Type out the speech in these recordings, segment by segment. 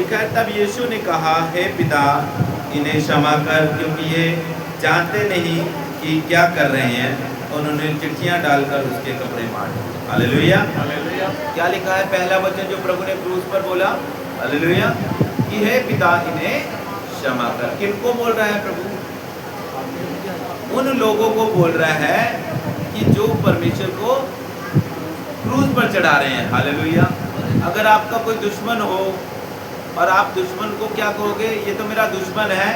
लिखा है, तब यीशु ने कहा, हे पिता, इन्हें क्षमा कर, क्योंकि ये जानते नहीं कि क्या कर रहे हैं। उन्होंने चिट्ठियां डालकर उसके कपड़े मार दिए। हालेलुया। क्या लिखा है? पहला वचन जो प्रभु ने क्रूस पर बोला, हालेलुया, कि हे पिता, इन्हें क्षमा कर। किनको बोल रहा है प्रभु? उन लोगों को बोल रहा है कि जो परमेश्वर को क्रूस पर चढ़ा रहे हैं। हालेलुया। अगर आपका कोई दुश्मन हो और आप दुश्मन को क्या कहोगे? ये तो मेरा दुश्मन है,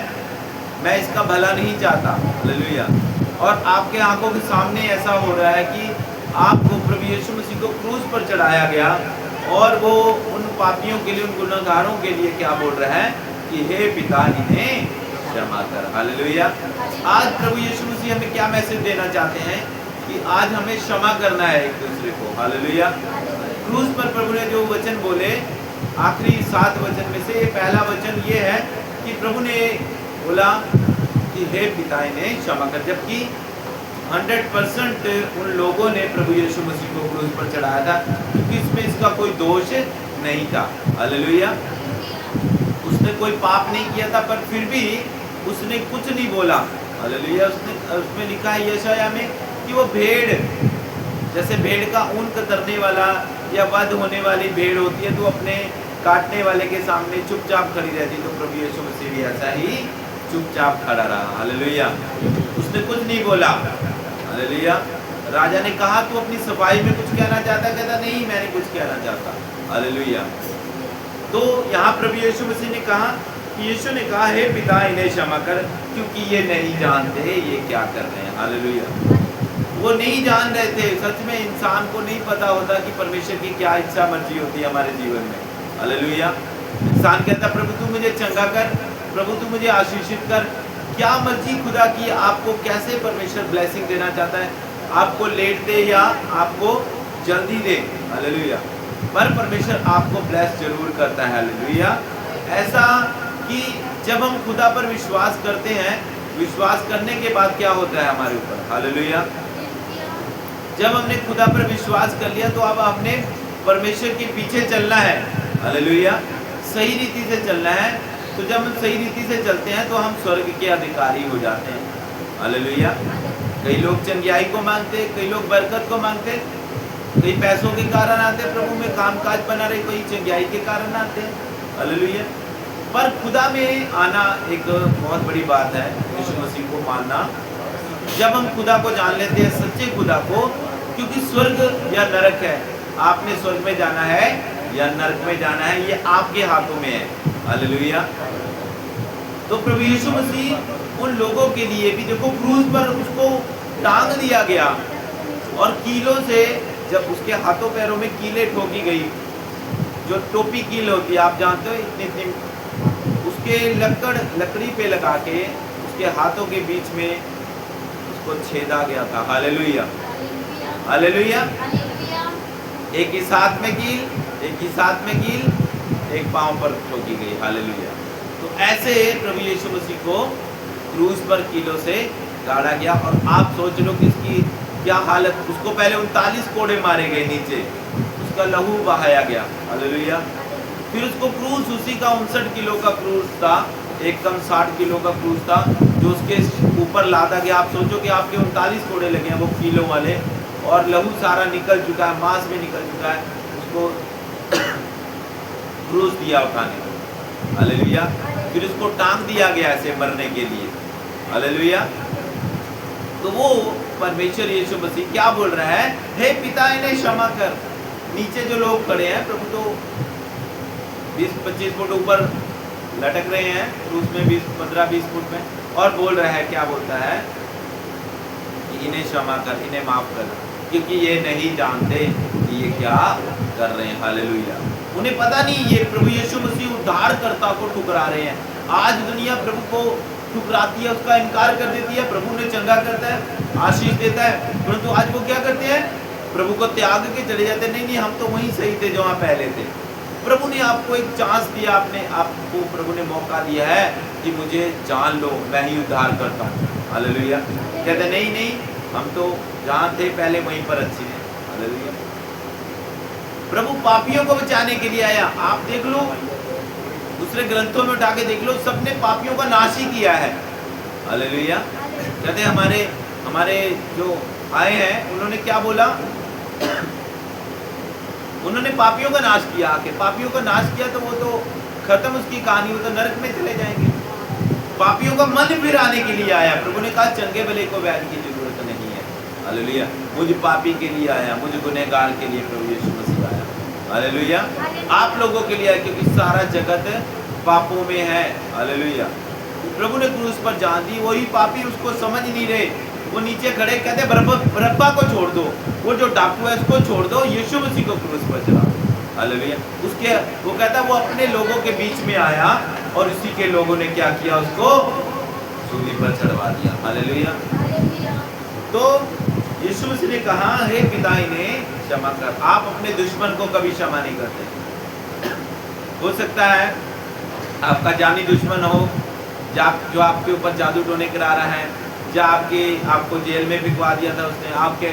मैं इसका भला नहीं चाहता। हालेलुया। और आपके आंखों के सामने ऐसा हो रहा है कि आपको प्रभु यीशु मसीह को क्रूस पर चढ़ाया गया और वो उन पापियों के लिए, उन गुनहगारों के लिए क्या बोल रहा है कि हे पिता, इन्हें क्षमा कर। हालेलुया। आज प्रभु यीशु मसीह हमें क्या मैसेज देना चाहते हैं कि आज हमें क्षमा करना है एक दूसरे को। हालेलुया। क्रूस पर प्रभु ने जो वचन बोले, आखिरी 7 वचन में से पहला वचन ये है कि प्रभु ने बोला कि हे पिता, इन्हें क्षमा कर। जबकि 100% उन लोगों ने प्रभु यीशु मसीह को क्रूस पर चढ़ाया था, क्योंकि इसमें इसका कोई दोष नहीं था। हालेलुया। उसने कोई पाप नहीं किया था, पर फिर भी उसने कुछ नहीं बोला। हालेलुया। उसमें लिखा है यशाया में कि वो भेड़, जैसे भेड़ का ऊन कतरने वाला या वध होने वाली भेड़ होती है, तो अपने काटने वाले के सामने चुपचाप खड़ी रहती, तो प्रभु यीशु मसीह भी ऐसा ही चुपचाप खड़ा रहा। हालेलुया। उसने कुछ नहीं बोला। हालेलुया। राजा ने कहा, तू अपनी सफाई में कुछ कहना चाहता? कहता नहीं, मैं नहीं कुछ कहना चाहता। हालेलुया। तो यहाँ प्रभु यीशु मसीह ने कहा कि यीशु ने कहा, हे पिता, इन्हें क्षमा कर, क्योंकि ये नहीं जानते ये क्या कर रहे हैं। हालेलुया। वो नहीं जान रहे थे। सच में इंसान को नहीं पता होता कि परमेश्वर की क्या इच्छा मर्जी होती है हमारे जीवन में। हालेलुया। इंसान कहता, प्रभु तू मुझे चंगा कर, प्रभु तू मुझे आशीषित कर। क्या मर्जी खुदा की? आपको कैसे परमेश्वर ब्लेसिंग देना चाहता है? आपको लेट दे या आपको जल्दी दे? हालेलुया। पर परमेश्वर आपको ब्लेस जरूर करता है। हालेलुया। ऐसा कि जब हम खुदा पर विश्वास करते हैं, विश्वास करने के बाद क्या होता है हमारे ऊपर? हालेलुया। जब हमने खुदा पर विश्वास कर लिया, तो अब हमने परमेश्वर के पीछे चलना है। हालेलुया। सही रीति से चलना है। तो जब हम सही रीति से चलते हैं तो हम स्वर्ग के अधिकारी हो जाते हैं। हालेलुया। कई लोग चंगियाई को मांगते, कई लोग बरकत को मांगते, कई पैसों के कारण आते प्रभु में, कामकाज बना रहे, कोई चंगियाई के कारण आते हैं। हालेलुया। पर खुदा में आना एक बहुत बड़ी बात है, यीशु मसीह को मानना। जब हम खुदा को जान लेते हैं, सच्चे खुदा को, क्योंकि स्वर्ग या नरक है, आपने स्वर्ग में जाना है या नरक में जाना है, ये आपके हाथों में है। हालेलुया। तो प्रभु यीशु मसीह उन लोगों के लिए भी, देखो क्रूस पर उसको टांग दिया गया और कीलों से, जब उसके हाथों पैरों में कीलें ठोकी गई, जो टोपी कील होती है, आप जानते हो, इतनी इतनी, उसके लकड़ी पे लगा के उसके हाथों के बीच में उसको छेदा गया था। हालेलुया। हालेलुया। एक ही साथ में कील, एक ही साथ में कील, एक पांव पर ठोकी गई। हालेलुया। तो ऐसे प्रभु यीशु मसीह को क्रूस पर कीलों से गाड़ा गया। और आप सोच लो कि इसकी क्या हालत। उसको पहले 39 कोड़े मारे गए नीचे, उसका लहू बहाया गया। हालेलुया। फिर उसको क्रूस, उसी का 59 किलो का क्रूस था, एकदम 60 किलो का क्रूस था, जो उसके ऊपर लादा गया। आप सोचो कि आपके 39 कोड़े लगे हैं, वो कीलों वाले, और लहू सारा निकल चुका है, मांस भी निकल चुका है, उसको क्रूस दिया उठाने को। हालेलुया। फिर उसको टांग दिया गया ऐसे मरने के लिए। हालेलुया। तो वो परमेश्वर यीशु मसीह क्या बोल रहा है? हे पिता, इन्हें क्षमा कर। नीचे जो लोग खड़े हैं, प्रभु तो 20-25 फुट ऊपर लटक रहे हैं क्रूस में, 15-20 फुट में, और बोल रहा है, क्या बोलता है कि इन्हें क्षमा कर, इन्हें माफ कर, क्योंकि ये नहीं जानते कि ये क्या कर रहे हैं। हालेलुया। उन्हें पता नहीं ये प्रभु यीशु मसीह उद्धारकर्ता को ठुकरा रहे हैं। आज दुनिया प्रभु को ठुकराती है, उसका इनकार कर देती है। प्रभु ने चंगा करता है, आशीष देता है, परंतु आज वो क्या करते हैं? प्रभु को त्याग के चले जाते हैं। नहीं, हम तो वहीं सही थे जहाँ पहले थे। प्रभु ने आपको एक चांस दिया, आपको प्रभु ने मौका दिया है कि मुझे जान लो, मैं ही उद्धार करता हूँ। हालेलुया। कहते नहीं, हम तो जहाँ थे पहले वहीं पर अच्छे हैं। हालेलुया। प्रभु पापियों को बचाने के लिए आया। आप देख लो, दूसरे ग्रंथों में उठा के देख लो, सबने पापियों का नाश ही किया है। हालेलुया। कहते हैं हमारे जो आए हैं उन्होंने क्या बोला, उन्होंने पापियों का नाश किया। आके पापियों का नाश किया तो वो तो खत्म उसकी कहानी, वो तो नरक में चले जाएंगे। पापियों का मन फिराने के लिए आया। प्रभु ने कहा चंगे भले को वैद की जरूरत नहीं है। हालेलुया। मुझे पापी के लिए आया, मुझे गुनहगार के लिए प्रभु यीशु मसीह आया। हालेलुया। आप लोगों के लिए आया, क्योंकि सारा जगत पापों में है। हालेलुया। प्रभु ने क्रूस पर जान दी, वही पापी उसको समझ नहीं रहे। वो नीचे खड़े कहते बरअब्बा को छोड़ दो, वो जो डाकू है उसको छोड़ दो, यीशु मसीह को क्रूस पर चढ़ा। हालेलुया। उसके वो कहता वो अपने लोगों के बीच में आया और उसी के लोगों ने क्या किया, उसको सूली पर चढ़वा दिया। हालेलुया। तो यीशु मसीह ने कहा हे पिता इन्हें क्षमा कर। आप अपने दुश्मन को कभी क्षमा नहीं करते। हो सकता है आपका जानी दुश्मन हो, जो आपके ऊपर जादू टोने करा रहा है, जो आपको जेल में भिजवा दिया था उसने, आपके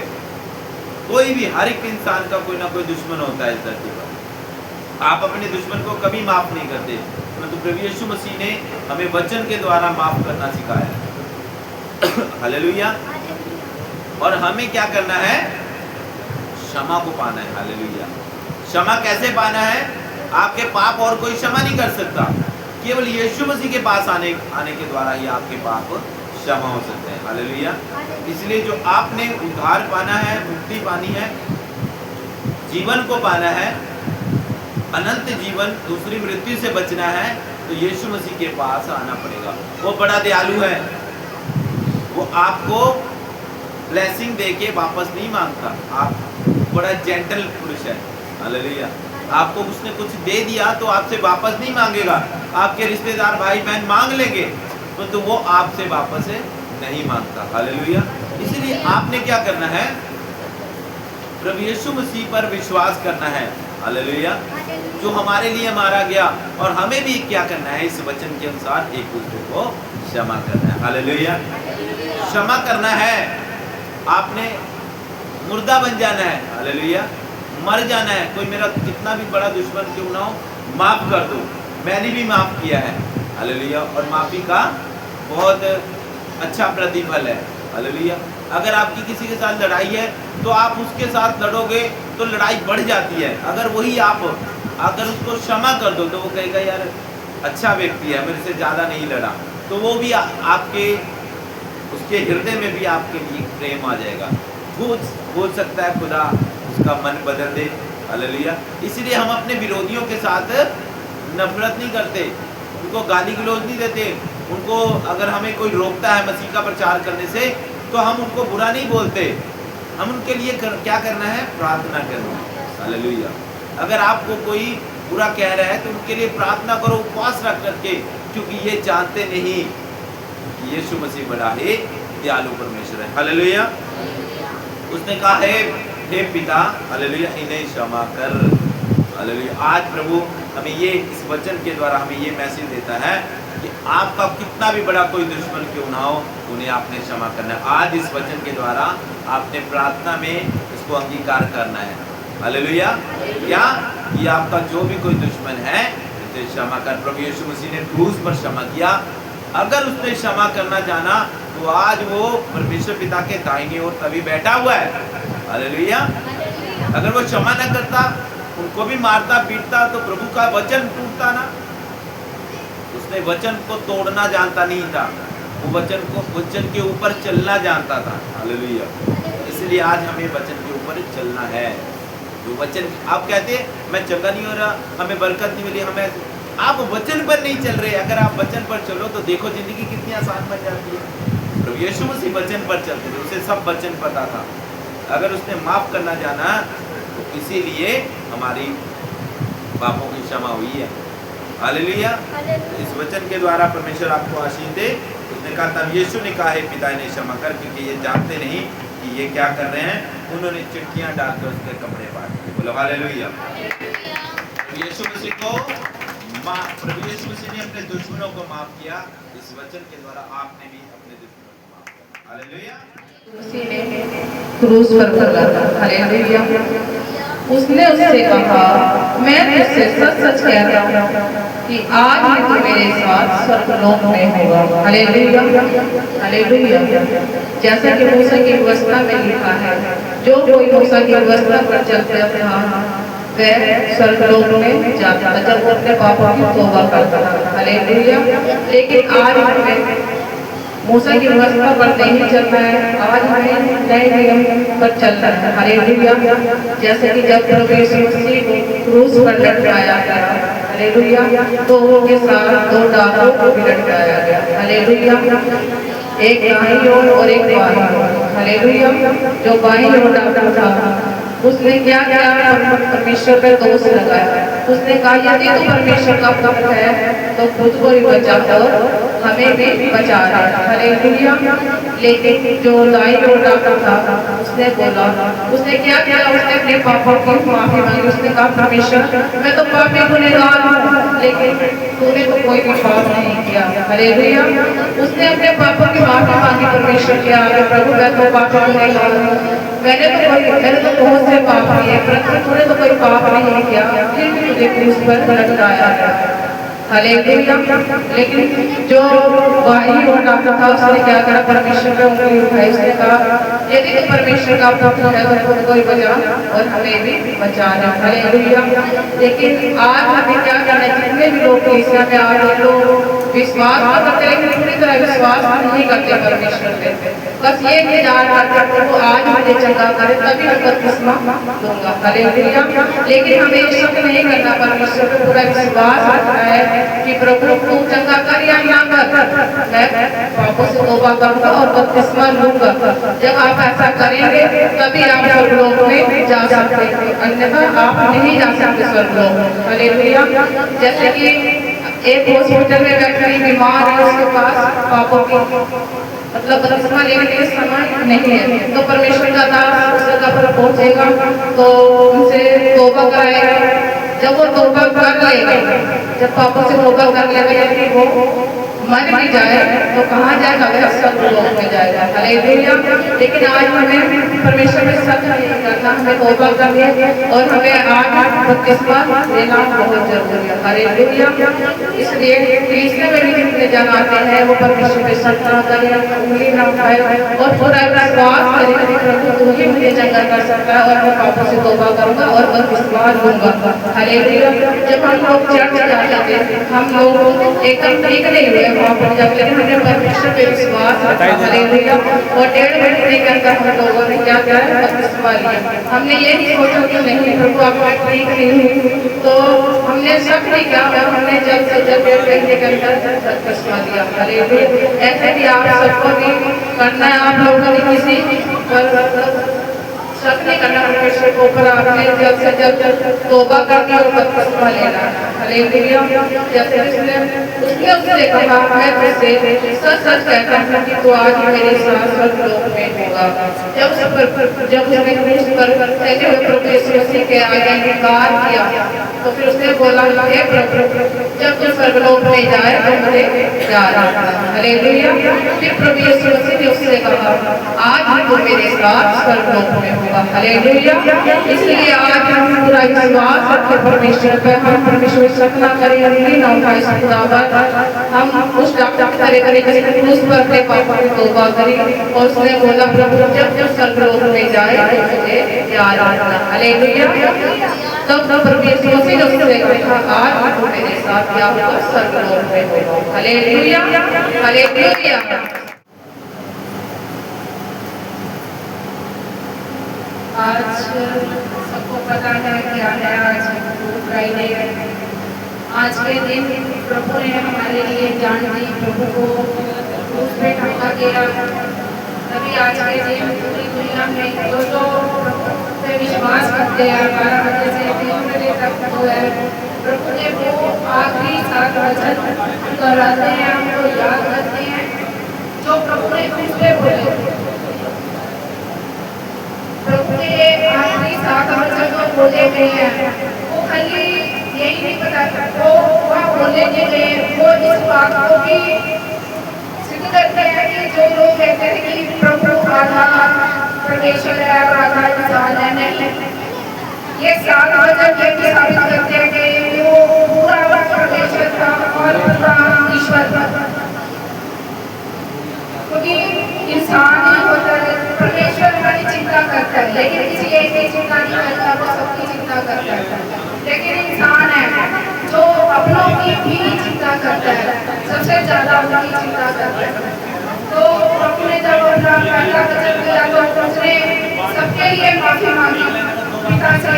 कोई भी, हर एक इंसान का कोई ना कोई दुश्मन होता है इस धरती पर। आप अपने दुश्मन को कभी माफ नहीं करते, परंतु प्रभु यीशु मसीह ने हमें वचन के द्वारा माफ करना सिखाया। हालेलुया। और हमें क्या करना है, क्षमा को पाना है। हालेलुया। क्षमा कैसे पाना है, आपके पाप और कोई क्षमा नहीं कर सकता, केवल यीशु मसीह के पास आने के द्वारा ही आपके पाप क्षमा हो सकते हैं। हालेलुया। इसलिए जो आपने उद्धार पाना है, मुक्ति पानी है, जीवन को पाना है, अनंत जीवन, दूसरी मृत्यु से बचना है, तो यीशु मसीह के पास आना पड़ेगा। वो बड़ा दयालु है, वो आपको ब्लेसिंग देके वापस नहीं मांगता। आप बड़ा जेंटल पुरुष है। हालेलुया। आपको उसने कुछ दे दिया तो आपसे वापस नहीं मांगेगा। आपके रिश्तेदार भाई बहन मांग लेंगे तो वो आपसे वापस नहीं मांगता। हालेलुया। इसलिए आपने क्या करना है, प्रभु यीशु मसीह पर विश्वास करना है। हालेलुया। जो हमारे लिए मारा गया, और हमें भी क्या करना है, इस वचन के अनुसार एक दूसरे को क्षमा करना है। हालेलुया। क्षमा करना है, आपने मुर्दा बन जाना है। हालेलुया। मर जाना है। कोई मेरा कितना भी बड़ा दुश्मन क्यों ना हो, माफ कर दो। मैंने भी माफ किया है। हालेलुया। और माफी का बहुत अच्छा प्रतिफल है। हालेलुया। अगर आपकी किसी के साथ लड़ाई है तो आप उसके साथ लड़ोगे तो लड़ाई बढ़ जाती है। अगर वही आप अगर उसको क्षमा कर दो तो वो कहेगा यार अच्छा व्यक्ति है, मेरे से ज़्यादा नहीं लड़ा, तो वो भी आपके उसके हृदय में भी आपके लिए प्रेम आ जाएगा। हो सकता है खुदा उसका मन बदल दे। हालेलुया। इसलिए हम अपने विरोधियों के साथ नफरत नहीं करते, उनको गाली गलौज नहीं देते। उनको अगर हमें कोई रोकता है मसीह का प्रचार करने से तो हम उनको बुरा नहीं बोलते, हम उनके लिए क्या करना है, प्रार्थना करना है। हालेलुया। अगर आपको कोई बुरा कह रहा है तो उनके लिए प्रार्थना करो, उपवास रख करके, क्योंकि ये जानते नहीं कि यीशु मसीह बड़ा है, दयालु परमेश्वर है। हालेलुया। उसने कहा हे पिता, हालेलुया, इन्हें क्षमा कर। हालेलुया। आज प्रभु हमें ये इस वचन के द्वारा हमें ये मैसेज देता है कि आपका कितना भी बड़ा कोई दुश्मन क्यों ना हो, उन्हें आपने क्षमा करना है। आज इस वचन के द्वारा आपने प्रार्थना में इसको अंगीकार करना है। हालेलुया। क्या ये आपका जो भी कोई दुश्मन है उसे क्षमा कर। प्रभु यीशु मसीह ने क्रूस पर क्षमा किया। अगर उसने क्षमा करना जाना तो आज वो परमेश्वर पिता के दाहिनी ओर तभी बैठा हुआ है। हालेलुया। अगर वो क्षमा न करता, उनको भी मारता पीटता, तो प्रभु का वचन टूटता ना। उसने वचन को तोड़ना जानता नहीं था, वो वचन के ऊपर चलना जानता था। हालेलुया। इसलिए आज हमें वचन के ऊपर चलना है। जो वचन आप कहते हैं मैं चंगा नहीं हो रहा, हमें बरकत नहीं मिली, हमें, आप वचन पर नहीं चल रहे। अगर आप वचन पर चलो तो देखो जिंदगी कितनी आसान बन जाती है। प्रभु यीशु मसीह वचन पर चलते थे, उसे सब वचन पता था। अगर उसने माफ करना जाना तो इसीलिए हमारी पापों की क्षमा हुई है। हालेलुया। इस वचन के द्वारा परमेश्वर आपको आशीष दे। उसने कहा तब यीशु ने कहा हे पिता इन्हें क्षमा कर, क्योंकि ये जानते नहीं कि ये क्या कर रहे हैं। उन्होंने चिट्ठियां डालकर उसके कपड़े फाड़ दिए। बोलो हालेलुया। यीशु मसीह को प्रभु यीशु मसीह ने अपने दुश्मनों को माफ किया। इस वचन के द्वारा आपने भी अपने दुश्मनों को माफ किया। हालेलुया। उसी ने क्रूस पर चला था। हालेलुया। उसने उससे कहा मैं तुझसे सच सच कहता हूँ कि आज ही तू मेरे साथ स्वर्गलोक में होगा। Hallelujah, hallelujah. जैसा कि मूसा की व्यवस्था में लिखा है, जो कोई मूसा की व्यवस्था पर चलता था वह स्वर्गलोक में जाता था जब वो अपने पापों की तौबा करता था। हालेलुया। लेकिन आज हमें मूसा की व्यवस्था पर नहीं चलना है, आज हमें नए नियम पर चलना है। हालेलुया। जैसे कि जब प्रभु यीशु मसीह को क्रूस पर लटकाया गया, हालेलुया, तो उनके साथ दो डाकुओं को भी लटकाया गया। हालेलुया। एक दाईं ओर और एक बाईं ओर। हालेलुया। जो बाईं ओर डाकू था उसने क्या किया, परमेश्वर पर दोष लगाया। उसने कहा यदि तू परमेश्वर का पुत्र है तो खुद को ही बचा और हमें भी बचा रहा। हालेलुया। लेकिन जो दाईं ओर डाकू था उसने बोला, उसने क्या किया, उसने अपने पापों की माफी मांगी। उसने कहा परमेश्वर मैं तो पापी गुनहगार हूं, लेकिन तूने तो कोई भी पाप नहीं किया। हालेलुया। उसने अपने पापों की माफी मांगी परमेश्वर के आगे, प्रभु मैं तो पापी गुनहगार हूं, मैंने तो बहुत से पाप किए परंतु तूने तो कोई पाप नहीं किया, फिर भी तुझे क्रूस पर लटकाया गया। हालेलुया। लेकिन जो बाईं ओर डाकू था उसने क्या करा, परमेश्वर पे उंगली उठाई। उसने कहा यदि तू परमेश्वर का पुत्र है तो खुद को ही बचा और हमें भी बचाना। हालेलुया। लेकिन आज हमें क्या करना है, जितने भी लोग कलीसिया में आते हैं लोग विश्वास तो करते लेकिन पूरी तरह विश्वास नहीं करते परमेश्वर पे, बस ये इंतजार करते प्रभु आज मुझे चंगा करे तभी मैं बपतिस्मा लूंगा। हालेलुया। लेकिन हमें ये शक नहीं करना, परमेश्वर पे पूरा विश्वास रखना है कि प्रभु तू चंगा कर या ना कर, मैं पापों से तौबा करूंगा और बपतिस्मा लूंगा। जब आप ऐसा करेंगे तभी आप स्वर्गलोक में जा सकते हैं, अन्यथा आप नहीं जा सकते स्वर्गलोक। हालेलुया। जैसे कि एक हॉस्पिटल में बैठे बीमार है, उसके पास पापों की मतलब बपतिस्मा लेने के लिए समय नहीं है, तो परमेश्वर का दास उस जगह पर पहुंचेगा तो उनसे तौबा कराएगा। जब वो तौबा कर लेगा, जब पापों से तौबा कर लेगा, यदि वो मर भी जाए तो कहाँ जाएगा, वह स्वर्गलोक में जाएगा। हालेलुया। लेकिन आज हमें परमेश्वर में शक नहीं करना, हमें तौबा करनी है और हमें आज बपतिस्मा लेना बहुत जरूरी है। हालेलुया। इसलिए कलीसिया में भी जितने जन आते हैं वो परमेश्वर पे शक ना करें, उंगली ना उठाए और पूरा विश्वास करें कि प्रभु तू ही मुझे चंगा कर सकता है और मैं पापों से तौबा करूंगा और बपतिस्मा लूंगा। हालेलुया। जब हम लोग चर्च जाते थे हम लोग एकदम ठीक नहीं हुए वहाँ पर जाकर, लेकिन हमने परमेश्वर पे विश्वास रखा। हालेलुया। और 1.5 महीने के अंदर हम लोगों ने क्या किया, बपतिस्मा लिया। हमने ये नहीं सोचा कि नहीं प्रभु आप मैं ठीक नहीं हूँ, तो हमने शक नहीं किया और हमने जल्द से जल्द 1.5 महीने के अंदर बपतिस्मा लिया। हालेलुया। ऐसे भी आप सबको भी करना है, आप लोगों ने किसी पर शक नहीं करना, परमेश्वर के ऊपर आपने जल्द से जल्द तौबा करनी और बपतिस्मा लेना। हालेलुया। जैसे उसने उससे कहा मैं तुझसे सच सच कहता हूँ कि तू आज मेरे साथ स्वर्गलोक में होगा। जब उसने क्रूस पर चले हुए प्रभु यीशु मसीह के आगे इंकार किया तो फिर उसने बोला हे प्रभु जब तू स्वर्गलोक में जाए तो मुझे याद रखना। हालेलुया। फिर प्रभु यीशु मसीह ने उससे कहा आज तू मेरे साथ स्वर्गलोक में होगा। हालेलुया। इसलिए आज हम पूरा विश्वास रखें परमेश्वर पर, हम परमेश्वर शक ना करें, उंगली ना उठाए खुदावन, हम उस डॉक्टर जिसने क्रूस पर अपने पापों की तौबा करी और उसने बोला प्रभु जब जब स्वर्गलोक में जाए तो मुझे याद रखना। हालेलुया। तब प्रभु यीशु मसीह ने उससे कहा आज तू मेरे साथ क्या होगा, स्वर्गलोक में होगा। हालेलुया। हालेलुया। आज सबको पता है क्या है, आज गुड फ्राइडे है। आज के दिन प्रभु ने हमारे लिए जान दी, प्रभु को क्रूस पे टंगा गया। तभी आज के दिन पूरी दुनिया में जो पे विश्वास करते हैं 12 बजे से 3 बजे तक जो है प्रभु ने वो आखिरी 7 वचन दोहराते हैं, हमको याद करते हैं जो प्रभु ने क्रूस पे बोले। प्रभु के आखिरी 7 वचन जो बोले गए हैं वो खाली यही नहीं बताता, वो बोले गए वो इस बात को भी सिद्ध करते हैं कि जो लोग कहते हैं कि प्रभु आधा परमेश्वर है और आधा इंसान है, नहीं। ये 7 वचन ये भी साबित करते हैं कि वो पूरा परमेश्वर था और पूरा ईश्वर था, क्योंकि इंसान ही होता है। परमेश्वर हमारी चिंता करता है, लेकिन किसी एक की चिंता नहीं करता, वो सबकी चिंता करता है। लेकिन इंसान है जो अपनों की भी चिंता करता है, सबसे ज्यादा उनकी चिंता करता है। तो प्रभु ने जब अपना पहला वचन दिया तो उसने सबके लिए माफी मांगी पिता से।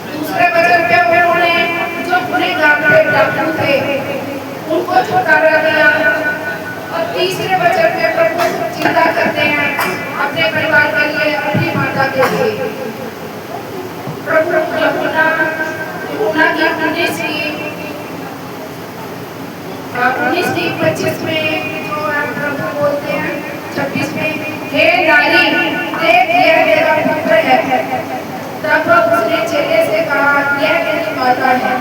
दूसरे वचन पे उन्होंने जो गुनहगार थे, डाकू थे, उनको छुटकारा दिया। और तीसरे वचन पे प्रभु चिंता करते हैं अपने परिवार के लिए, अपनी माता के लिए। प्रभु यूहन्ना की 19:25 में जो प्रभु बोलते हैं, 26 में, हे नारी देख यह मेरा पुत्र है। तब उसने चेले से कहा यह मेरी माता है।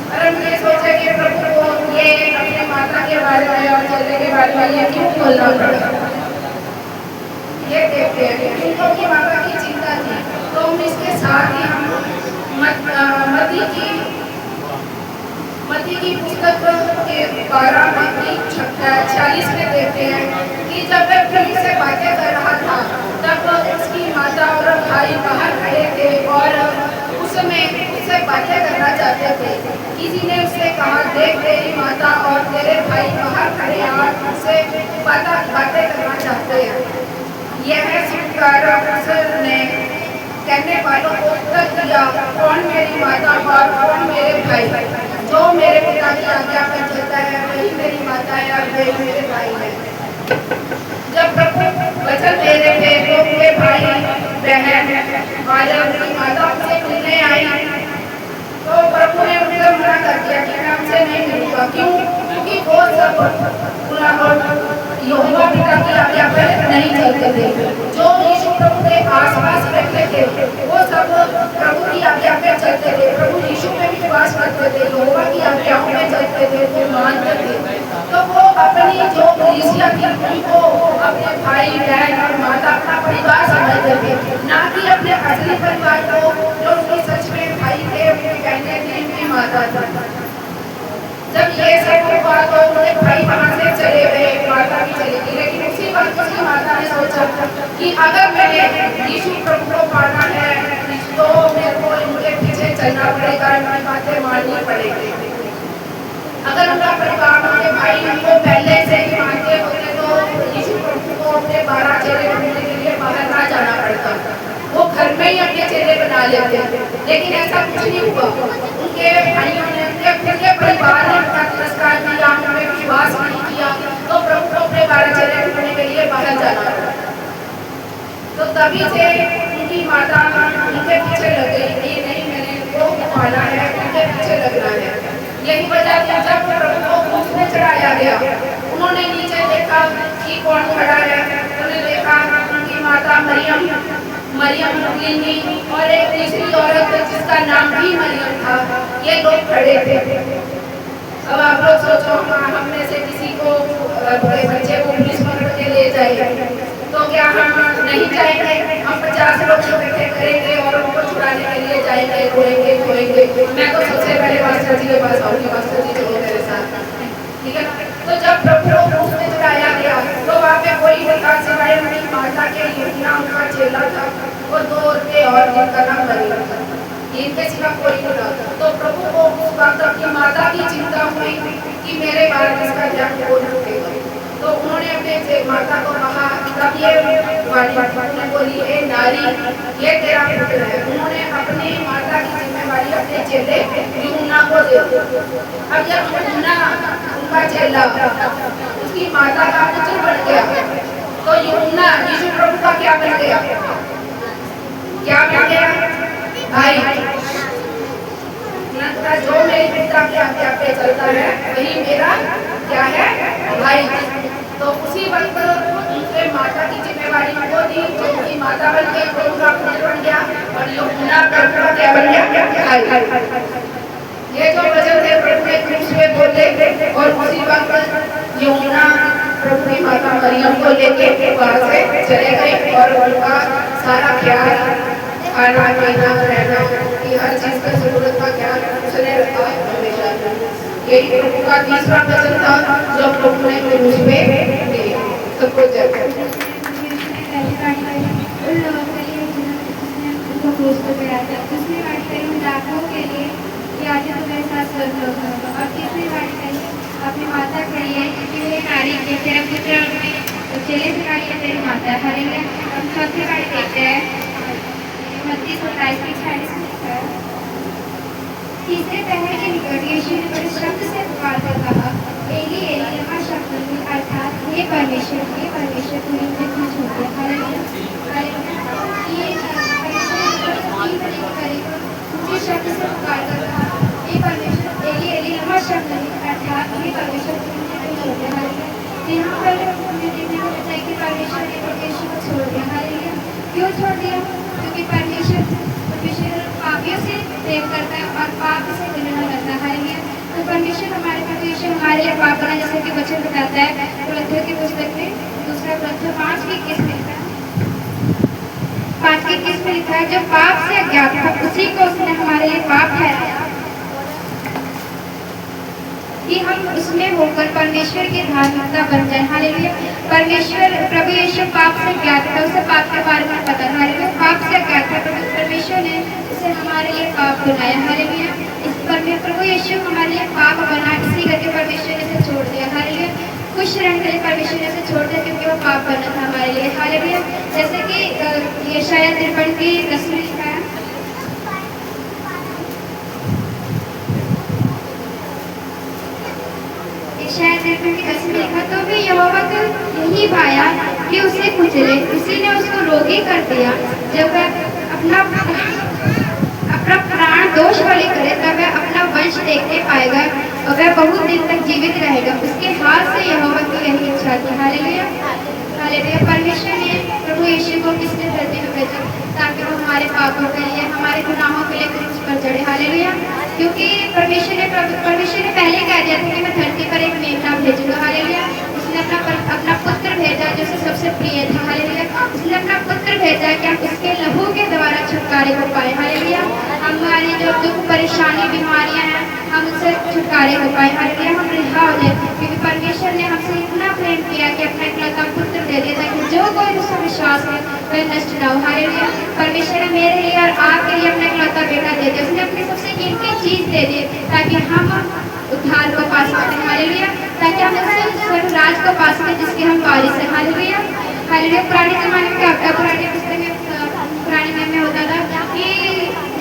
और हम ये सोचे कि प्रभु को ये अपनी माता के बारे में और चेले के बारे में ये क्यों बोलना पड़ा। ये देखते हैं कि उनकी माता की चिंता थी। तो हम इसके साथ ही हम मत्ती की पुस्तक के 12:46 में देखते हैं कि जब वह पुलिस से बातें कर रहा था तब उसकी माता और भाई बाहर खड़े थे और उसमें उससे बातें करना चाहते थे। किसी ने उससे कहा देख तेरी माता और तेरे भाई बाहर खड़े और उससे बातें करना चाहते हैं। यह सुनकर उसने कहने वालों को उत्तर दिया कौन मेरी माता और कौन मेरे भाई। जो मेरे पिता की आज्ञा पर चलता है वही मेरी माता है और वही मेरे भाई है। जब प्रभु वचन दे रहे थे तो उनके भाई बहन और उनकी माता उनसे मिलने आई तो प्रभु ने उनसे मना कर दिया कि मैं उनसे नहीं मिलूंगा। क्यों? क्योंकि वो सब यहोवा पिता की आज्ञा पर नहीं चलते थे। जो यीशु प्रभु के आसपास रहते थे वो सब प्रभु की आज्ञा पे चलते थे, प्रभु यीशु पे विश्वास करते थे, यहोवा की आज्ञाओं में चलते थे, वो मानते थे। तो वो अपनी जो कलीसिया थी उनको अपने भाई बहन और माता अपना परिवार समझते थे, ना कि अपने असली परिवार को जो उनके सच में भाई थे, उनकी बहनें थी, उनकी माता थी। जब ये सब हुआ तो उनके भाई वहां से चले गए, माता भी चली गई। लेकिन उसी वक्त उसकी माता ने सोचा कि अगर मैंने यीशु प्रभु को पाना है तो मेरे को उनके पीछे चलना पड़ेगा, उनकी बातें माननी पड़ेगी। अगर उनका परिवार, उनके भाई उनको पहले से ही मानते होते तो यीशु प्रभु को अपने 12 चेले बनाने के लिए बाहर ना जाना पड़ता, वो घर में ही अपने चेले बना लेते। लेकिन ऐसा कुछ नहीं हुआ। उनके भाइयों ने, उनके परिवार ने उनका तिरस्कार किया, उनमें विश्वास नहीं किया, तो प्रभु को अपने 12 चेले बनाने के लिए बाहर जाना पड़ा। तो तभी से उनकी माता उनके पीछे लग गई, नहीं मैंने वो पाना है, उनके पीछे लगना है। यही वजह थी जब प्रभु को क्रूस में चढ़ाया गया, उन्होंने नीचे देखा कि कौन खड़ा है। उन्होंने देखा उनकी माता मरियम मगदलीनी और एक तीसरी औरत जिसका नाम भी मरियम था, ये लोग खड़े थे। अब आप लोग सोचो हम में से किसी को बड़े बच्चे को पुलिस पकड़ के ले जाए तो क्या हम नहीं जाएंगे? हम 50 लोग इकट्ठे करेंगे और उनको छुड़ाने के लिए जाएंगे, रोएंगे धोएंगे। मैं तो सबसे पहले मास्टर जी के पास आऊंगी, मास्टर जी चलो मेरे साथ, ठीक है। तो जब प्रभु को क्रूस में चढ़ाया गया तो वहाँ पे कोई नहीं सिवाय उनकी माता के यूहन्ना उनका चेला था, वो 2 थे और जिनका नाम मरियम था, इनके सिवा कोई नहीं था। तो प्रभु को उस वक्त अपनी माता की चिंता हुई कि मेरे बाद इसका ध्यान कौन रखेगा। तो उन्होंने अपने माता को कहा, तब ये वाणी बोली ए नारी ये तेरा पुत्र है। उन्होंने अपनी माता की जिम्मेवारी अपने चेले यूहन्ना को दे दी। अब जब यूहन्ना उनका चेला उसकी माता का पुत्र बन गया तो यूहन्ना यीशु प्रभु का क्या बन गया? क्या बन गया? भाई। जो मेरे पिता की आज्ञा पे चलता है वही मेरा क्या है? भाई। तो उसी वक्त उनके माता की जिम्मेवारी को दी, जो उनकी माता बन गई, तो उनका पुत्र बन गया और यूहन्ना प्रभु का क्या बन गया? भाई। ये जो वचन है प्रभु ने क्रूस पे बोले और उसी वक्त यूहन्ना प्रभु की माता मरियम को लेके वहां से चले गए और उनका सारा ख्याल खाना पीना रहना की हर चीज का जरूरत का ज्ञान उसने रखा है हमेशा। यही प्रभु का तीसरा वचन था जो प्रभु ने क्रूस पे दिया। सबको जय उन लोगों के लिए जिन्होंने उनको क्रूस पे चढ़ाया था। दूसरी बात कही डाकुओं के लिए कि आज तो मेरे साथ स्वर्ग होगा। और तीसरी बात कही अपनी माता के लिए कि वे नारी के तेरा पुत्र चले सिखाई है तेरी माता हरेंगे। हम चौथी बात देखते हैं 29-27 तीसरे पहर के निकट यीशु ने बड़े शब्द से पुकार कर कहा, एली एली लमा शब्दनी, अर्थात हे परमेश्वर तूने मुझे क्यों छोड़ दिया। ऊंचे शब्द से पुकार कर कहा, हे परमेश्वर, एली एली लमा शब्दनी, अर्थात हे परमेश्वर तूने मुझे क्यों छोड़ दिया। यहाँ पर हमें देखने को मिलता है कि परमेश्वर ने यीशु को छोड़ दिया। हालेलुया। क्यों छोड़ दिया? क्योंकि परमेश्वर पापियों से प्रेम करता है और पाप से घृणा करता है। हालेलुया। तो परमेश्वर हमारे परमेश्वर हमारे लिए पाप बना, जैसे कि वचन बताता है कुरिन्थियों की पुस्तक में 2 Corinthians 5:21 में लिखा है 5:21 में लिखा है, जो पाप से अज्ञात था उसी को उसने हमारे लिए पाप ठहराया कि हम उसमें होकर परमेश्वर की धार्मिकता बन जाए। हालेलुया। परमेश्वर प्रभु यीशु पाप से ज्ञात था, उसे पाप के बारे में पता था। हालेलुया। पाप से ज्ञात था, परमेश्वर ने उसे हमारे लिए पाप बनाया। हालेलुया। इस पर प्रभु यीशु हमारे लिए पाप बना, इसी करके परमेश्वर ने उसे छोड़ दिया। हालेलुया। खुश रहने के लिए परमेश्वर ने उसे छोड़ दिया क्योंकि वो पाप बना था हमारे लिए। हालेलुया। जैसे कि यशायाह 53 की 10 में लिखा है, यशायाह 53 की 10 में लिखा, तो भी यहोवा को यही भाया कि उसे कुचले, उसी ने उसको रोगी कर दिया। जब वह अपना प्राण दोष बलि करे तब वह अपना वंश देखने पाएगा और वह बहुत दिन तक जीवित रहेगा। उसके हाथ से यहोवा की यही इच्छा थी। हालेलुया। हालेलुया। परमेश्वर ने प्रभु यीशु को किसने धरती में भेजा ताकि वो हमारे पापों के लिए, हमारे गुनाहों के लिए क्रूस पर चढ़े। हालेलुया। क्योंकि परमेश्वर ने पहले कह दिया था कि मैं धरती पर एक मेमना भेजूंगा। हालेलुया। उसने अपना पुत्र भेजा जो सबसे प्रिय था। हालेलुया। उसने अपना पुत्र भेजा कि हम उसके लहू के द्वारा छुटकारे को पाए। हालेलुया। हमारी जो दुख परेशानी बीमारियां हैं हम उनसे छुटकारे हो पाए। हालेलुया। हम रिहा हो जाए क्योंकि परमेश्वर ने हमसे इतना प्रेम किया कि अपना इकलौता पुत्र दे दिया ताकि जो कोई उसका विश्वास है वह नष्ट न हो। हालेलुया। परमेश्वर ने मेरे लिए और आपके लिए अपना इकलौता बेटा दे दिया। उसने अपनी सबसे कीमती चीज दे दी ताकि हम उद्धार को पा सकते हैं। हालेलुया। ताकि हम स्वर्ग राज को पा सकें जिसके हम वारिस हैं। हालेलुया। हालेलुया। पुराने जमाने में पुराने पुस्तक में पुराने में होता था कि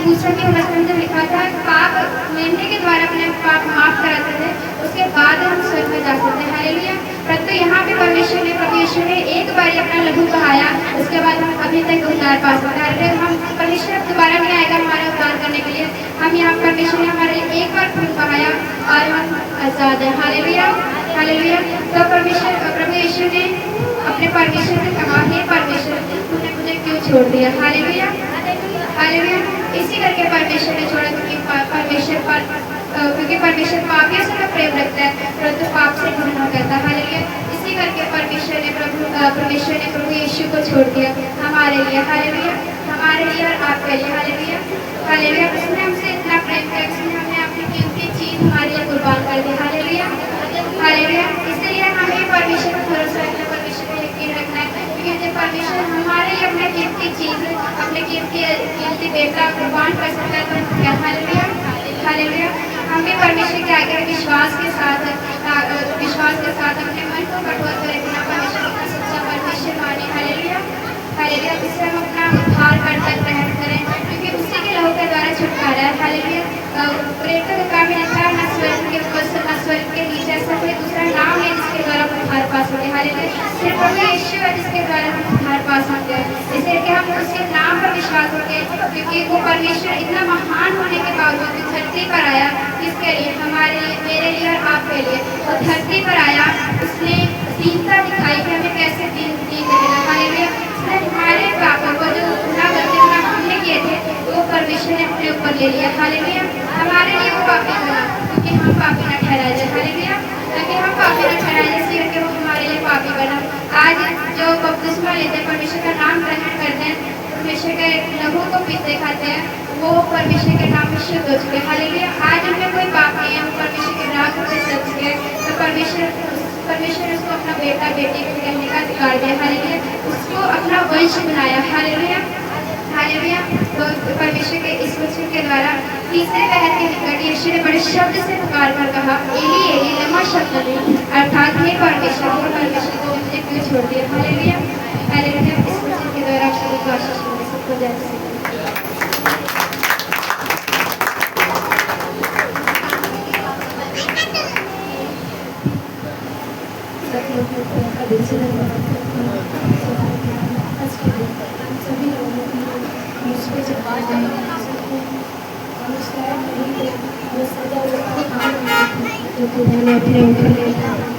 मूसा के बचपन में लिखा था पाप लेने के द्वारा अपने पाप माफ कराते थे, उसके बाद हम स्वर्ग में जा सकते हैं। हालेलुया। परंतु यहाँ पे परमेश्वर ने प्रभु यीशु ने एक बार अपना लहू बहाया, उसके बाद हम अभी तक उद्धार पा सकते हैं। हम परमेश्वर दोबारा नहीं आएगा हमारा उद्धार करने के लिए। हम यहाँ परमेश्वर ने हमारे लिए एक बार खून बहाया और हम आजाद है। हालेलुया। हालेलुया। तो परमेश्वर प्रभु यीशु ने अपने परमेश्वर से कहा, हे परमेश्वर तूने मुझे क्यों छोड़ दिया। हालेलुया। हालेलुया। इसी करके परमेश्वर ने छोड़ा क्योंकि परमेश्वर पापियों से प्रेम रखता है परंतु पाप से घृणा करता है। हालेलुया। इसी करके परमेश्वर ने प्रभु यीशु को छोड़ दिया हमारे लिए। हालेलुया। हमारे लिए और आपके लिए। हालेलुया। हालेलुया। उसने हमसे इतना प्रेम किया, उसने हमने अपनी कीमती चीज हमारे लिए कुर्बान कर दी। हालेलुया। हालेलुया। इसलिए हमें परमेश्वर पर भरोसा रखना, परमेश्वर पर यकीन रखना है क्योंकि जब परमेश्वर हमारे लिए अपनी कीमती चीज, अपने कीमती बेटा कुर्बान कर सकता है तो क्या। हालेलुया। हालेलुया। हम भी परमेश्वर के आगे विश्वास के साथ अपने मन को कठोर करें, बिना परमेश्वर का सच्चा परमेश्वर माने। हालेलुया। हालेलुया। इससे हम अपना उद्धार तक ग्रहण करें क्योंकि उसी के लहू के द्वारा छुटकारा है। हालेलुया। प्रेरितों के काम में लिखा है, न स्वर्ग के ऊपर न स्वर्ग के नीचे ऐसा कोई दूसरा नाम है जिसके द्वारा हम उद्धार पा सकते हैं। हालेलुया। सिर्फ प्रभु यीशु है जिसके द्वारा हम उद्धार पा सकते हैं। इसलिए कि हम उसके नाम पर विश्वास रखें क्योंकि वो परमेश्वर इतना महान होने के बावजूद धरती पर आया। किसके लिए? हमारे लिए, मेरे लिए और आपके लिए। वो धरती पर आया, उसने दीनता दिखाई कि हमें कैसे दीन रहना। हालेलुया। उसने हमारे पापों को जो गुनाह हमने किए थे वो परमेश्वर ने अपने ऊपर ले लिया। हालेलुया। हमारे लिए वो पापी बना क्योंकि हम पापी न ठहराए जाए। हालेलुया। ताकि हम पापी न ठहराए जाए इसी करके वो हमारे लिए पापी बना। आज जो बपतिस्मा लेते हैं, परमेश्वर का नाम ग्रहण करते हैं, परमेश्वर के लहू को पीते खाते हैं वो परमेश्वर के नाम में शुद्ध हो चुके हैं। हालेलुया। आज उनमें कोई पाप नहीं है, वो परमेश्वर के राह पे चल चुके हैं। तो परमेश्वर उसको अपना बेटा बेटी को कहने का अधिकार दिया। हालेलुया। उसको अपना वंश बनाया। हालेलुया। हालेलुया। तो परमेश्वर के इस वचन के द्वारा तीसरे पहर के निकट यीशु ने बड़े शब्द से पुकार कर कहा, एली एली लमा शबक्तनी, अर्थात हे परमेश्वर को मुझे क्यों छोड़ दिया। हालेलुया। हालेलुया। इस वचन के द्वारा आप सभी को आशीष मिले। सबको जय मसीह।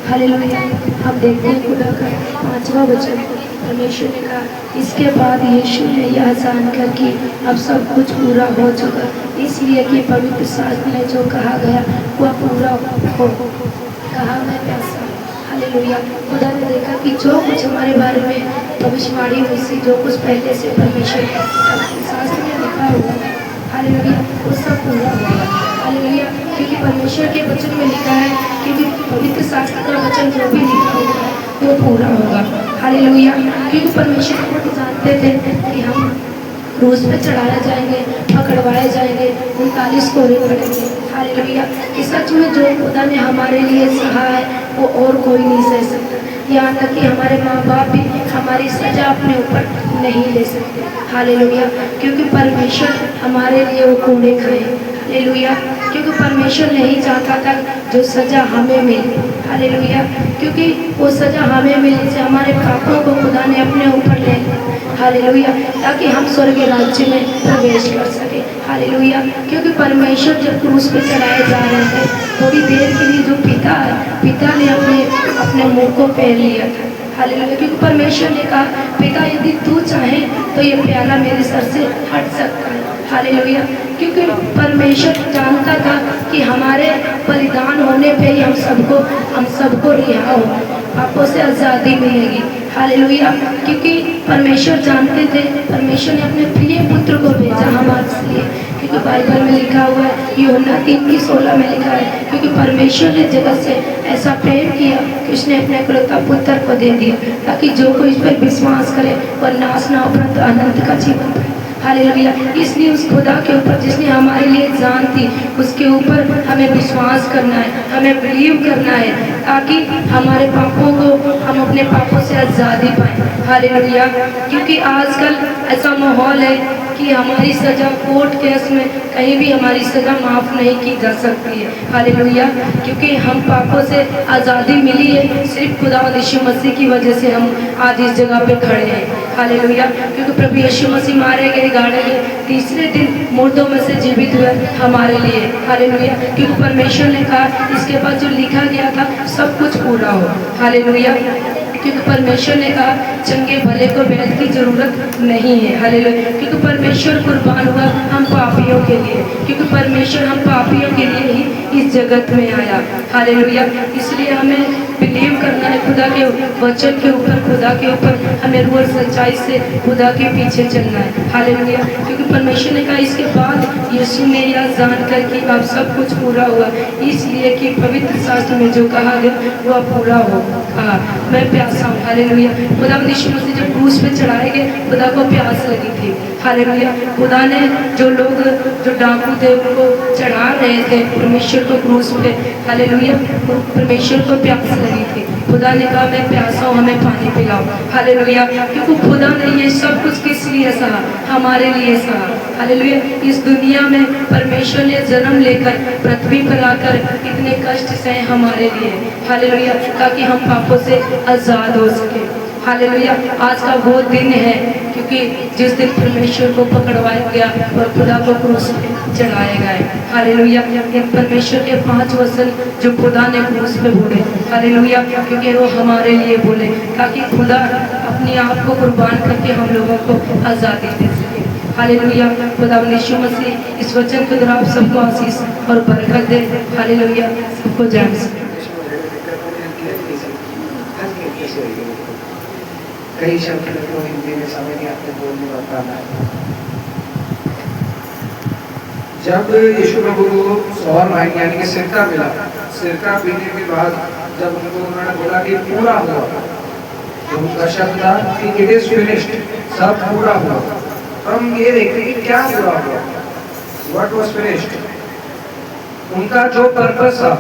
हालेलुया। हम देखते हैं खुदा का 5वां वचन, परमेश्वर ने कहा, इसके बाद यीशु ने यह जानकर कि अब सब कुछ पूरा हो चुका, इसलिए कि पवित्र शास्त्र में जो कहा गया वह पूरा हो, कहा मैं प्यासा। हालेलुया। खुदा ने देखा कि जो कुछ हमारे बारे में भविष्यवाणी हुई थी, जो कुछ पहले से परमेश्वर शास्त्र में लिखा हुआ है, हालेलुया, वो सब पूरा होगा। हालेलुया। क्योंकि परमेश्वर के वचन में लिखा है, क्योंकि पवित्र शास्त्र का वचन जो भी लिखा हुआ है वो पूरा होगा। हालेलुया। क्योंकि परमेश्वर को जानते थे कि हम क्रूस पे चढ़ाए जाएंगे, पकड़वाए जाएंगे, 39 कोड़े पड़ेंगे। हालेलुया। कि सच में जो खुदा ने हमारे लिए सहा है वो और कोई नहीं सह सकता। यहाँ तक कि हमारे माँ बाप भी हमारी सजा अपने ऊपर नहीं ले सकते। हालेलुया। क्योंकि परमेश्वर हमारे लिए वो कोड़े खाए। हालेलुया। क्योंकि परमेश्वर नहीं चाहता था जो सजा हमें मिले। हालेलुया। क्योंकि वो सजा हमें मिलने से हमारे पापों को खुदा ने अपने ऊपर ले लिया। हालेलुया। ताकि हम स्वर्ग राज्य में प्रवेश कर सके। हालेलुया। क्योंकि परमेश्वर जब क्रूस पे चढ़ाए जा रहे थे, थोड़ी देर के लिए जो पिता ने अपने मुंह को फेर लिया था। हालेलुया। क्योंकि परमेश्वर ने कहा, पिता यदि तू चाहे तो ये प्याला मेरे सर से हट सकता है। हालेलुया। क्योंकि परमेश्वर जानता था कि हमारे बलिदान होने पे ही हम सबको रिहा हो, पापों से आज़ादी मिलेगी। हालेलुया। क्योंकि परमेश्वर जानते थे, परमेश्वर ने अपने प्रिय पुत्र को भेजा हमारे लिए। क्योंकि बाइबल में लिखा हुआ है, यूहन्ना 3:16 में लिखा है, क्योंकि परमेश्वर ने जगत से ऐसा प्रेम किया कि उसने अपने इकलौता पुत्र को दे दिया, ताकि जो कोई इस पर विश्वास करे वह नाश ना हो परंतु अनंत का जीवन पाए। हालेलुया। इसलिए उस खुदा के ऊपर जिसने हमारे लिए जान दी, उसके ऊपर हमें विश्वास करना है, हमें बिलीव करना है, ताकि हमारे पापों को हम अपने पापों से आज़ादी पाएं। हालेलुया। क्योंकि आजकल ऐसा माहौल है कि हमारी सज़ा कोर्ट केस में कहीं भी हमारी सज़ा माफ़ नहीं की जा सकती है। हालेलुया। क्योंकि हम पापों से आज़ादी मिली है सिर्फ खुदा यीशु मसीह की वजह से हम आज इस जगह पे खड़े हैं। हालेलुया। क्योंकि प्रभु यीशु मसीह मारे गए, गाड़े गए, तीसरे दिन मुर्दों में से जीवित हुए हमारे लिए। हालेलुया। क्योंकि परमेश्वर ने कहा इसके बाद जो लिखा गया था सब कुछ पूरा हो। हालेलुया। क्योंकि परमेश्वर ने कहा चंगे भले को वैध की जरूरत नहीं है। हालेलुया। क्योंकि परमेश्वर कुर्बान हुआ हम पापियों के लिए, क्योंकि परमेश्वर हम पापियों के लिए ही इस जगत में आया। हालेलुया। इसलिए हमें बिलीव करना है खुदा के वचन के ऊपर, खुदा के ऊपर हमें रोज सच्चाई से खुदा के पीछे चलना है। हालेलुया। क्योंकि परमेश्वर ने कहा इसके बाद यीशु ने यह जानकर कि अब सब कुछ पूरा हुआ, इसलिए कि पवित्र शास्त्र में जो कहा गया वह पूरा हो। कहा मैं प्यासा हूँ। हालेलुया। खुदा यीशु मसीह जब क्रूस पे चढ़ाए गए, खुदा को प्यास लगी थी। हालेलुया। खुदा ने जो डाकू थे उनको चढ़ा रहे थे परमेश्वर को क्रूस पे। हालेलुया। परमेश्वर को प्यास लगी थी। खुदा ने कहा मैं प्यासा हूँ, हमें पानी पिलाओ। हालेलुया। क्योंकि खुदा ने ये सब कुछ किस लिए सहा? हमारे लिए सहा। हालेलुया। इस दुनिया में परमेश्वर ने जन्म लेकर पृथ्वी पर आकर इतने कष्ट सहे हमारे लिए। हालेलुया। ताकि हम पापों से आज़ाद हो सके। हालेलुया। आज का वो दिन है क्योंकि जिस दिन परमेश्वर को पकड़वाया गया और खुदा को क्रूस पे चढ़ाया गया। हालेलुया। परमेश्वर के 5 वचन जो खुदा ने क्रूस पे बोले। हालेलुया। क्योंकि वो हमारे लिए बोले ताकि खुदा अपने आप को कुर्बान करके हम लोगों को आज़ादी दे सके। हालेलुया। खुदा यीशु मसीह इस वचन के द्वारा आप सबको आशीष और बरकत दे। हालेलुया। सबको जय मसीह। कई शब्द मेरे को हिंदी में समझ नहीं आते, बोल नहीं पाता मैं। जब यीशु प्रभु को सौर वाइन यानी कि सिरका मिला, सिरका पीने के बाद जब उनको उन्होंने बोला कि पूरा हुआ, तो उनका शब्द था कि इट इज फिनिश्ड, सब पूरा हुआ। तो हम ये देखते हैं कि क्या पूरा हुआ, व्हाट वाज फिनिश्ड। उनका जो पर्पस था,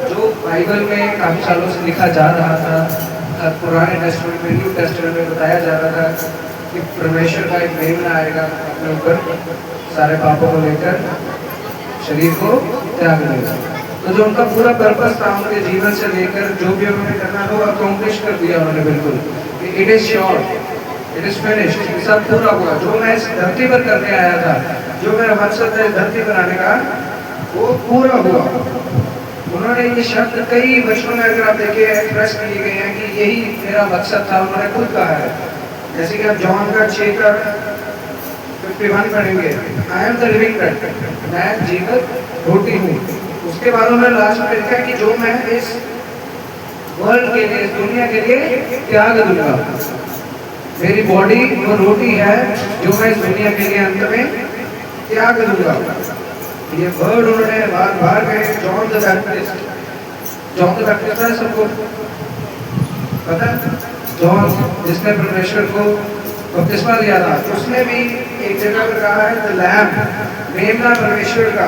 जो बाइबल में काफी सालों से लिखा जा रहा था, पुराने टेस्टामेंट में, न्यू टेस्टामेंट में बताया जा रहा था कि परमेश्वर का एक मेमना आएगा अपने ऊपर, सारे पापों को लेकर शरीर को त्याग देगा। तो जो उनका पूरा पर्पस था, उनके जीवन से लेकर जो भी उन्होंने करना था वो अकम्प्लिश कर दिया उन्होंने बिल्कुल। It is sure, it is finished, सब पूरा हुआ। जो मैं इस धरती पर करने आया था, जो मेरा मकसद था इस धरती पर आने का, वो पूरा हुआ। उन्होंने ये शब्द कई वचनों में अगर आप देखें एक्सप्रेस किए गए हैं कि यही मेरा मकसद था, उन्होंने खुद कहा है। जैसे कि आप जॉन का 6:51 पढ़ेंगे, I am the living bread, मैं जीवित रोटी हूँ। उसके बाद उन्होंने लास्ट में लिखा है कि जो मैं इस वर्ल्ड के लिए, इस दुनिया के लिए त्याग दूंगा, मेरी बॉडी वो रोटी है जो मैं इस दुनिया के लिए अंत में त्याग दूंगा। ये वर्ड उन्होंने बार बार में जॉन द बैप्टिस्ट है, सबको पता है, जॉन जिसने परमेश्वर को बपतिस्मा दिया था, उसने भी एक जगह पर कहा है द लैम्ब, मेमना परमेश्वर का,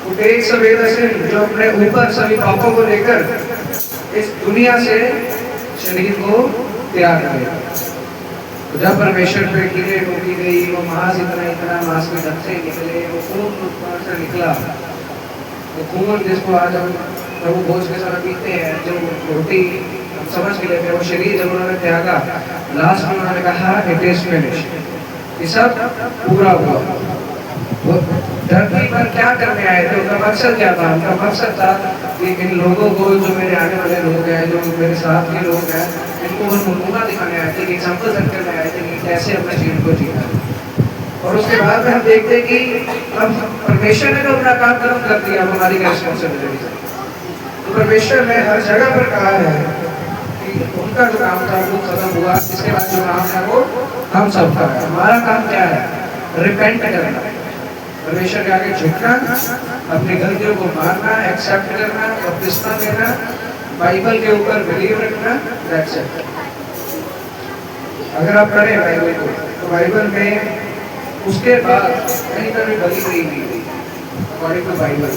who takes away the sin, जो अपने ऊपर सभी पापों को लेकर इस दुनिया से शरीर को त्याग दिया। तो जब परमेश्वर पे कीड़े ठोकी गई, वो मांस इतना मांस में धक्के निकले, वो खून से निकला, वो खून जिसको आज हम प्रभु भोज के समय पीते हैं, जो रोटी हम समझ के लेते हैं, वो शरीर जब उन्होंने त्यागा, लास्ट में उन्होंने कहा इट इज फिनिश्ड, ये सब पूरा हुआ। वो धरती पर क्या करने आए थे, उनका मकसद क्या था? उनका मकसद था कि इन लोगों को, जो मेरे आने वाले लोग हैं, जो मेरे साथ के लोग हैं, इनको वो नमूना दिखाने आए थे, एग्जाम्पल सेट करने आए थे कि कैसे अपने जीवन को जीना है। और उसके बाद में हम देखते हैं कि अब परमेश्वर ने तो अपना काम खत्म कर दिया, हमारी रिस्पॉन्सिबिलिटी है। तो परमेश्वर ने हर जगह पर कहा है कि उनका जो काम था वो खत्म हुआ, इसके बाद जो काम है वो हम सबका है। हमारा काम क्या है? रिपेंट करना, परमेश्वर के आगे झुकना, अपनी गलतियों को मानना, एक्सेप्ट करना, बपतिस्मा लेना, बाइबल के ऊपर बिलीव रखना, दैट्स इट। अगर आप पढ़ें बाइबल को, तो बाइबल में उसके बाद कहीं पर भी बलि नहीं हुई अकॉर्डिंग टू बाइबल।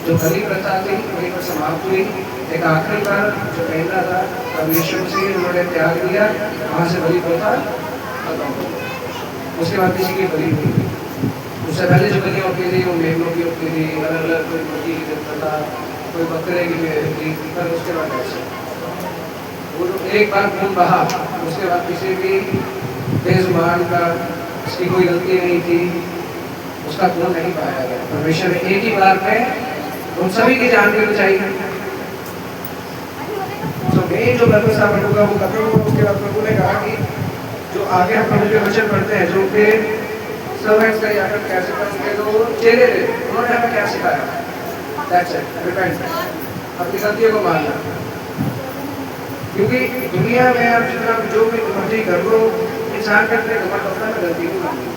जो बलि प्रथा थी वहीं पर समाप्त हुई। एक आखिरी बार जो पहला था, तब यीशु मसीह उन्होंने त्याग दिया, वहाँ से बलि प्रथा खत्म हो गई। उसके बाद किसी की बलि नहीं हुई। उससे पहले जो बलियाँ होती थी वो मेमनों की होती थी, अलग अलग, कोई मुर्गी की देता था, कोई बकरे की भी थी, पर उसके बाद ऐसे वो जो एक बार खून बहा, उसके बाद किसी भी बेजुबान का, उसकी कोई गलती नहीं थी, उसका खून नहीं पाया गया। परमेश्वर ने एक ही बार में उन सभी की जान भी बचाई। तो मेन जो पर्पस था प्रभु का वो खत्म हुआ। उसके बाद प्रभु ने कहा कि जो आगे हम प्रभु के वचन पढ़ते हैं, जो कि सर्वेंट्स का याद कैसे करेंगे, तो चेले थे, उन्होंने हमें क्या सिखाया? दैट्स इट, रिपेंट, अपनी गलतियों को मानना। क्योंकि दुनिया में आप जितना जो भी मर्जी कर लो, इंसान करते हैं घमंड होता है, गलती नहीं मानती।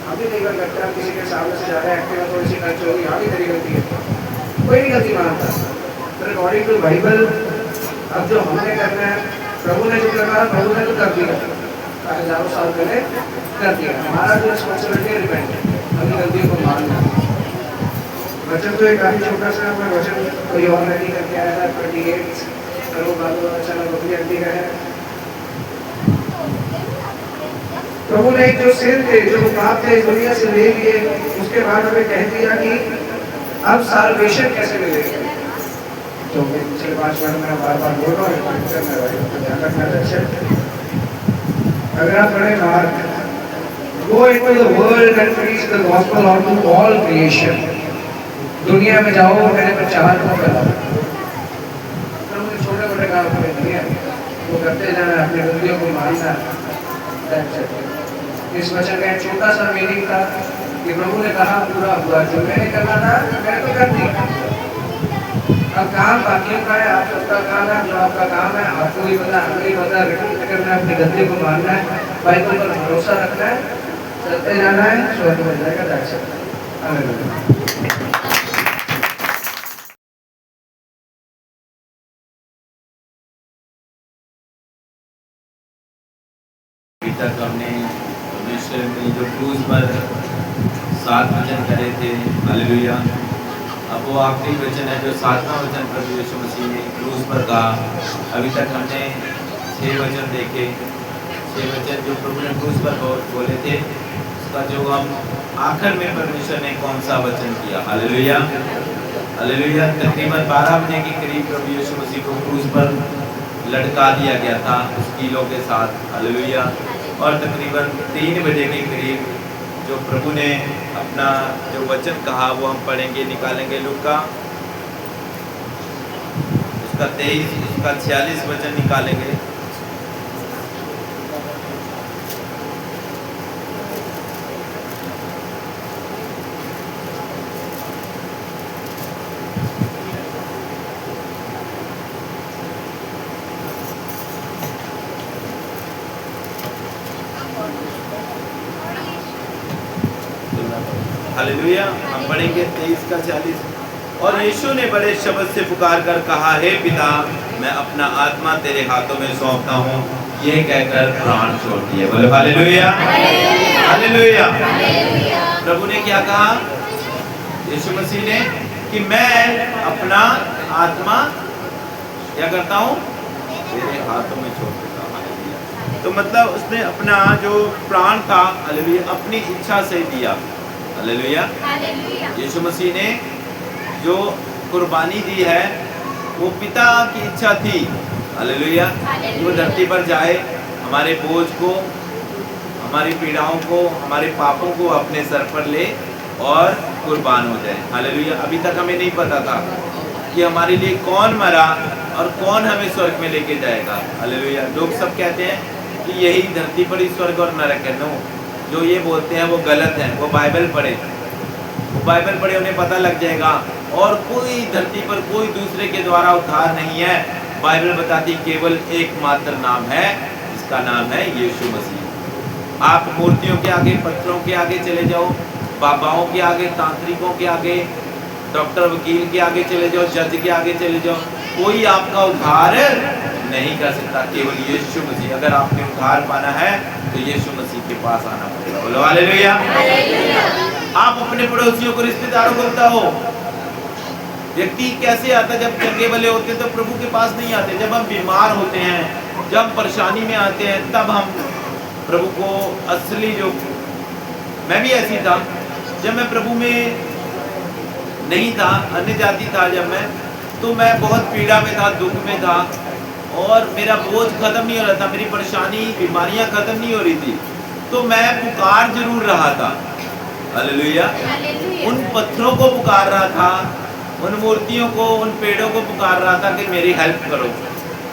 हम भी नहीं कर सकते, हम किसी के सामने से ज़्यादा एक्टिव है, थोड़ी सी टच होगी, हाँ भी मेरी गलती है, कोई नहीं गलती मानता। तो अकॉर्डिंग टू बाइबल अब जो हमने करना है, प्रभु ने जो करना है प्रभु ने तो कर दिया, हज़ारों साल पहले कर दिया। हमारा जो रिस्पॉन्सिबिलिटी है रिपेंट, अपनी गलतियों को मानना। वचन तो एक काफ़ी छोटा सा है, वचन कोई और नहीं करके आया था 28 करो बालू अच्छा बकरी हड्डी का है। प्रभु ने जो सिर थे, जो पाप थे, दुनिया से ले लिए, उसके बाद हमें कह दिया कि अब साल्वेशन कैसे मिलेगी। तो पिछले 5 मिनट में बार बार बोल रहा हूँ, ध्यान रखना है। अगर आप पढ़े mark, go into the world and preach the gospel unto all creation, दुनिया में जाओ, मैंने प्रचार को फैलाओ। प्रभु छोटे मोटे काम हमें दिए, वो करते जाना, अपनी गलतियों को मानना। इस वचन का एक छोटा सा मीनिंग था कि प्रभु ने कहा पूरा हुआ, जो मैंने करना था मैंने तो कर दिया, अब काम बाकियों का है, आप सबका काम है, जो आपका काम है, आपको भी पता, हमें भी पता, रिटर्न करना है, अपनी गलती को मानना है, बाइबल पर भरोसा रखना है, चलते जाना है, स्वर्ग मिल जाएगा। That's it. हालेलुया। अभी तक हमने परमेश्वर ने जो क्रूज पर 7 वचन करे थे, हालेलुया, अब वो आखिरी वचन है जो 7वां वचन प्रभु यीशु मसीह ने क्रूज पर कहा। अभी तक हमने 6 वचन देखे, 6 वचन जो प्रभु ने क्रूज पर बोले थे, उसका जो हम आखिर में परमेश्वर ने कौन सा वचन किया, हालेलुया, हालेलुया। तकरीबन 12 बजे के करीब प्रभु यीशु मसीह को क्रूज पर लटका दिया गया था उस कीलों के साथ, हालेलुया। और तकरीबन 3 बजे के करीब जो प्रभु ने अपना जो वचन कहा वो हम पढ़ेंगे, निकालेंगे लूका उसका 23, उसका 46 वचन निकालेंगे। हालेलुया, हम पढ़ेंगे 23 का 40। और यीशु ने बड़े शब्द से पुकार कर कहा, हे पिता, मैं अपना आत्मा तेरे हाथों में सौंपता हूँ। ये कहकर प्राण छोड़ दिए। बोले हालेलुया, हालेलुया। प्रभु ने क्या कहा यीशु मसीह ने कि मैं अपना आत्मा क्या करता हूँ, तेरे हाथों में छोड़ देता हूँ। हालेलुया। तो मतलब उसने अपना जो प्राण था, हालेलुया, अपनी इच्छा से दिया। हालेलुया। यीशु मसीह ने जो कुर्बानी दी है वो पिता की इच्छा थी, हालेलुया, वो धरती पर जाए, हमारे बोझ को, हमारी पीड़ाओं को, हमारे पापों को अपने सर पर ले और कुर्बान हो जाए। हालेलुया। अभी तक हमें नहीं पता था कि हमारे लिए कौन मरा और कौन हमें स्वर्ग में लेके जाएगा। हालेलुया। लोग सब कहते हैं कि यही धरती पर ही स्वर्ग और नरक है। नो, जो ये बोलते हैं वो गलत है। वो बाइबल पढ़े, वो बाइबल पढ़े, उन्हें पता लग जाएगा। और कोई धरती पर कोई दूसरे के द्वारा उद्धार नहीं है। बाइबल बताती केवल एकमात्र नाम है, जिसका नाम है यीशु मसीह। आप मूर्तियों के आगे, पत्थरों के आगे चले जाओ, बाबाओं के आगे, तांत्रिकों के आगे, डॉक्टर वकील के आगे चले जाओ, जज के आगे चले जाओ, कोई आपका उद्धार नहीं कर सकता, केवल यीशु मसीह। अगर आपने उद्धार पाना है तो यीशु मसीह के पास आना पड़ेगा। बोलो हालेलुया। आप अपने पड़ोसियों को, रिश्तेदारों को बताओ। व्यक्ति कैसे आता, जब चंगे भले होते तो प्रभु के पास नहीं आते। जब हम बीमार होते हैं, जब परेशानी में आते हैं, तब हम प्रभु को असली जो, मैं भी ऐसी था, जब मैं प्रभु में नहीं था, अन्य जाति था जब मैं, तो मैं बहुत पीड़ा में था, दुख में था और मेरा बोझ खत्म नहीं हो रहा था, मेरी परेशानी, बीमारियां खत्म नहीं हो रही थी, तो मैं पुकार जरूर रहा था। हालेलुया। उन पत्थरों को पुकार रहा था, उन मूर्तियों को, उन पेड़ों को पुकार रहा था कि मेरी हेल्प करो।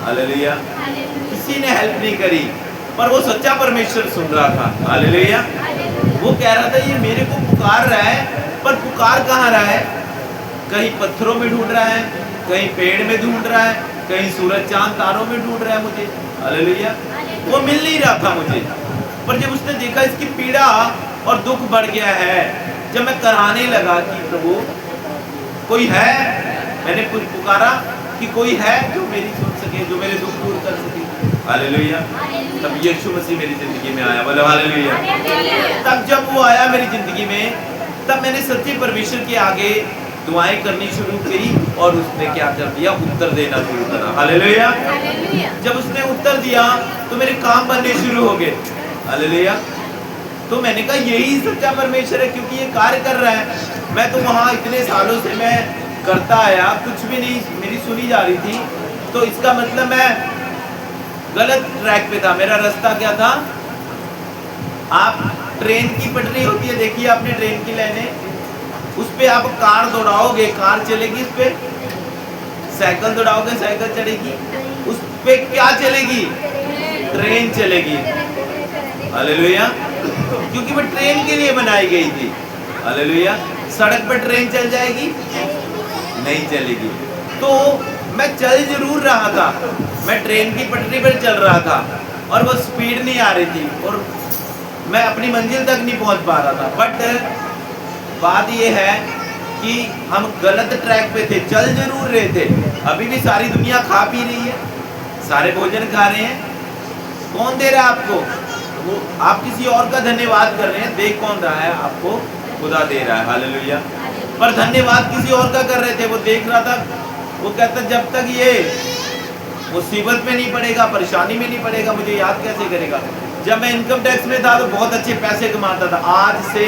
हालेलुया। किसी ने हेल्प नहीं करी, पर वो सच्चा परमेश्वर सुन रहा था। हालेलुया। वो कह रहा था ये मेरे को पुकार रहा है, पर पुकार कहाँ रहा है? कहीं पत्थरों में ढूंढ रहा है, कहीं पेड़ में ढूंढ रहा है, कहीं सूरज चांद तारों में ढूंढ रहा है मुझे। हालेलुया। वो मिल नहीं रहा था मुझे। पर जब उसने देखा इसकी पीड़ा और दुख बढ़ गया है, जब मैं कराने लगा कि प्रभु कोई है, मैंने कुछ पुकारा कि कोई है जो मेरी सुन सके, जो मेरे दुख दूर कर सके। हालेलुया। तब यीशु मसीह मेरी जिंदगी में आया। बोलो हालेलुया। तब जब वो आया मेरी जिंदगी में, तब मैंने सच्चे परमेश्वर के आगे दुआएं करनी शुरू की और उसने क्या कर दिया? उत्तर देना शुरू करा। हालेलुया। जब उसने उत्तर दिया तो मेरे काम बनने शुरू हो गए। हालेलुया। तो मैंने कहा यही सच्चा परमेश्वर है, क्योंकि ये कार्य कर रहा है। मैं तो वहाँ इतने सालों से मैं करता आया, कुछ भी नहीं मेरी सुनी जा रही थी, तो इसका मतलब मैं गलत ट्रैक पे था। मेरा रास्ता क्या था? आप ट्रेन की पटरी होती है, देखिए आपने ट्रेन की लाइनें, उस पे आप कार दौड़ाओगे, कार चलेगी, उस पे साइकिल दौड़ाओगे, साइकिल चलेगी, उस पे क्या चलेगी? ट्रेन चलेगी। हालेलुया। क्योंकि वो ट्रेन के लिए बनाई गई थी। हालेलुया। सड़क पर ट्रेन चल जाएगी? नहीं चलेगी। तो मैं चल जरूर रहा था, मैं ट्रेन की पटरी पर चल रहा था और वो स्पीड नहीं आ रही थी और मैं अपनी मंजिल तक नहीं पहुंच पा रहा था। बट बात ये है कि हम गलत ट्रैक पे थे, चल जरूर रहे थे। अभी भी सारी दुनिया खा पी रही है, सारे भोजन खा रहे हैं, कौन दे रहा है आपको? वो आप किसी और का धन्यवाद कर रहे हैं, देख कौन रहा है आपको? खुदा दे रहा है। हालेलुया। पर धन्यवाद किसी और का कर रहे थे, वो देख रहा था, वो कहता जब तक ये मुसीबत में नहीं पड़ेगा, परेशानी में नहीं पड़ेगा, मुझे याद कैसे करेगा। जब मैं इनकम टैक्स में था तो बहुत अच्छे पैसे कमाता था, आज से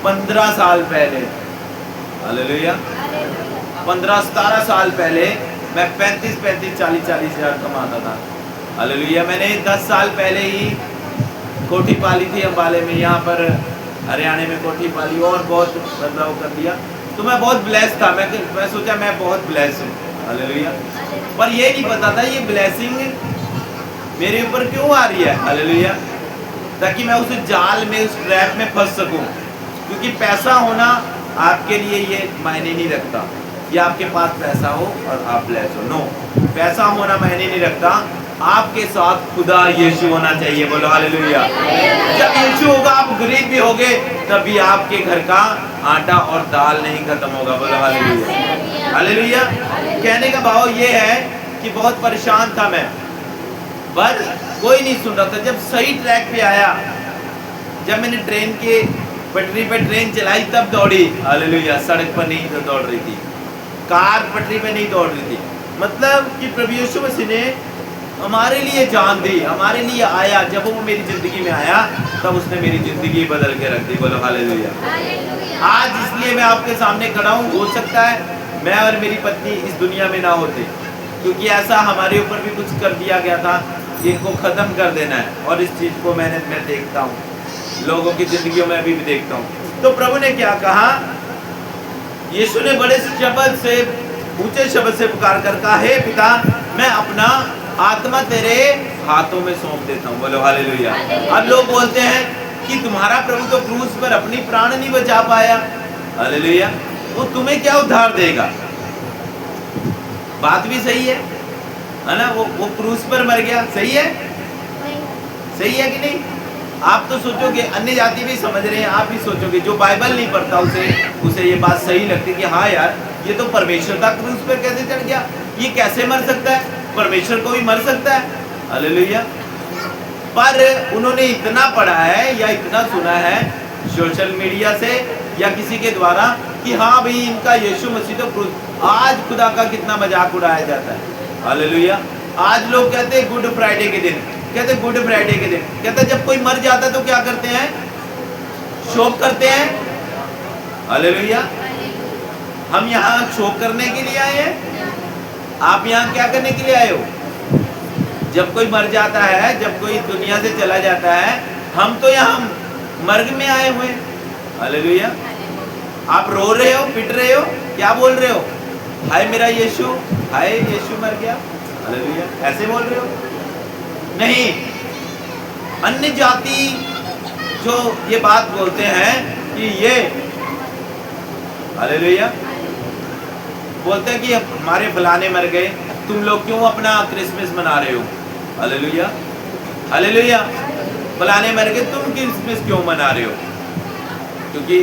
15 साल पहले, हालेलुया, 15-17 साल पहले मैं 35-40 हज़ार कमाता था। हालेलुया। मैंने 10 साल पहले ही कोठी पाली थी अम्बाले में, यहाँ पर हरियाणा में कोठी पाली और बहुत बदलाव कर दिया। तो मैं बहुत ब्लेस था, मैं सोचा मैं बहुत ब्लेस हूँ। हालेलुया। पर ये नहीं पता था ये ब्लेसिंग मेरे ऊपर क्यों आ रही है। हालेलुया। ताकि मैं उस जाल में, उस ट्रैप में फंस सकूं। क्योंकि पैसा होना आपके लिए ये मायने नहीं रखता कि आपके पास पैसा हो और आप ब्लेस हो। नो, पैसा होना मायने नहीं रखता, आपके साथ खुदा यीशु होना चाहिए। बोलो हालेलुया। जब यीशु होगा आप गरीब भी होगे, तभी आपके घर का आटा और दाल नहीं खत्म होगा। बोलो हालेलुया। हालेलुया। कहने का भाव ये है कि बहुत परेशान था मैं, पर कोई नहीं सुन रहा था। जब सही ट्रैक पे आया, जब मैंने ट्रेन के पटरी पे ट्रेन चलाई तब दौड़ी। हालेलुया। सड़क पर नहीं दौड़ रही थी, कार पटरी पे नहीं दौड़ रही थी। मतलब कि प्रभु यीशु मसीह ने हमारे लिए जान दी, हमारे लिए आया। जब वो मेरी जिंदगी में आया तब उसने मेरी जिंदगी बदल के रख दी। बोलो हालेलुया। आज इसलिए मैं आपके सामने खड़ा हूँ। हो सकता है मैं और मेरी पत्नी इस दुनिया में ना होते, क्योंकि ऐसा हमारे ऊपर भी कुछ कर दिया गया था, इनको खत्म कर देना है। और इस चीज को मैं देखता हूँ, लोगों की जिंदगियों में अभी भी देखता हूँ। तो प्रभु ने क्या कहा? यीशु ने बड़े शब्द से, ऊंचे शब्द से पुकार कर कहा, हे पिता, मैं अपना आत्मा तेरे हाथों में सौंप देता हूँ। बोलो हालेलुया। अब लोग बोलते हैं कि तुम्हारा प्रभु तो क्रूस पर अपनी प्राण नहीं बचा पाया। हालेलुया। वो तुम्हें क्या उद्धार देगा? बात भी सही है ना? वो क्रूस पर मर गया, सही है? सही है कि नहीं? आप तो सोचोगे, अन्य जाति भी समझ रहे हैं, आप भी सोचोगे, जो बाइबल नहीं पढ़ता उसे ये बात सही लगती है कि हाँ यार, ये तो परमेश्वर का क्रूस पर कैसे चढ़ गया, ये कैसे मर सकता है? परमेश्वर को भी मर सकता है। हालेलुया। पर उन्होंने इतना पढ़ा है या इतना सुना है सोशल मीडिया से या किसी के द्वारा कि हाँ भाई इनका यीशु मसीह तो क्रूस। आज खुदा का कितना मजाक उड़ाया जाता है। हालेलुया। आज लोग कहते हैं गुड फ्राइडे के दिन, कहते गुड फ्राइडे के दिन, कहते जब कोई मर जाता है तो क्या करते हैं? शोक करते हैं। हालेलुया। हम यहाँ शोक करने के लिए आए हैं? आप यहाँ क्या करने के लिए आए हो? जब कोई मर जाता है, जब कोई दुनिया से चला जाता है, हम तो यहाँ मर्ग में आए हुए। हालेलुया। आप रो रहे हो, पिट रहे हो, क्या बोल रहे हो? हाय मेरा यीशु, हाय यीशु मर गया। हालेलुया। ऐसे बोल रहे हो? नहीं। अन्य जाति जो ये बात बोलते हैं कि ये, हालेलुया, बोलते हैं कि हमारे फलाने मर गए, तुम लोग क्यों अपना क्रिसमस मना रहे हो? हालेलुया। हालेलुया। फलाने मर गए, तुम क्रिसमस क्यों मना रहे हो? क्योंकि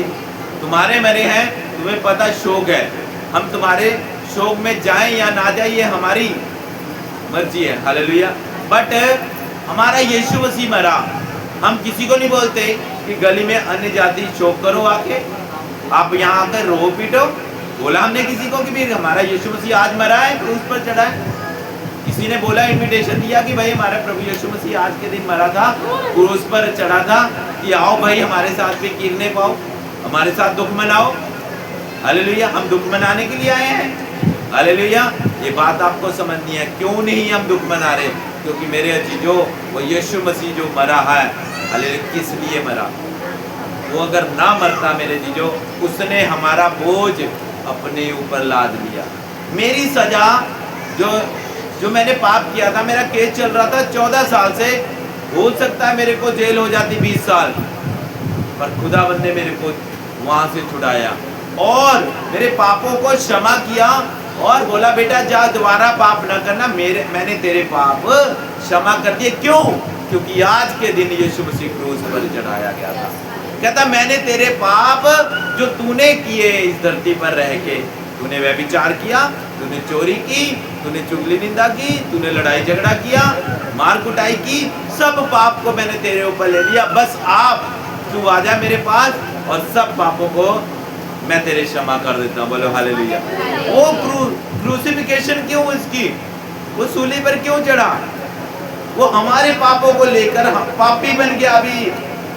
तुम्हारे मरे हैं, तुम्हें पता शोक है। हम तुम्हारे शोक में जाएं या ना जाएं ये हमारी मर्जी है। हालेलुया। बट हमारा यीशु मसीह मरा। हम किसी को नहीं बोलते कि गली में अन्य जाति शोक करो, आके आप यहाँ आकर रो पीटो। बोला हमने किसी को कि भी हमारा यीशु मसीह आज मरा है, क्रूस पर चढ़ा है? किसी ने बोला, इनविटेशन दिया कि भाई हमारा प्रभु यीशु मसीह आज के दिन मरा था, क्रूस पर चढ़ा था, कि आओ भाई हमारे साथ भी कीरने पाओ, हमारे साथ दुख मनाओ। हालेलुया। हम दुख मनाने के लिए आए हैं। हालेलुया। ये बात आपको समझनी है, क्यों नहीं हम दुख मना रहे? क्योंकि मेरे अजीजों, वो यीशु मसीह जो मरा है, हालेलुया, किस लिए मरा? वो अगर ना मरता मेरे जीजो, उसने हमारा बोझ अपने ऊपर लाद लिया। मेरी सजा जो मैंने पाप किया था, मेरा केस चल रहा था 14 साल से, हो सकता है मेरे को जेल हो जाती 20 साल, पर खुदावंद ने मेरे को वहां से छुड़ाया और मेरे पापों को क्षमा किया और बोला बेटा जा दोबारा पाप न करना, मैंने तेरे पाप क्षमा कर दिए। क्यों? क्योंकि आज के दिन यीशु मसीह क्रूस पर चढ़ाया गया था। कहता मैंने तेरे पाप जो तूने किए इस धरती पर रह के, तूने व्यभिचार किया, तूने चोरी की, तूने चुगली निंदा की, तूने लड़ाई झगड़ा किया, मार कुटाई की, सब पाप को मैंने तेरे ऊपर ले लिया। बस आप तू आ जा मेरे पास और सब पापों को मैं तेरे क्षमा कर देता हूँ। बोलो हालेलुया। वो क्रूसिफिकेशन क्यों इसकी? वो सूली पर क्यों चढ़ा? वो हमारे पापों को लेकर पापी बन गया। अभी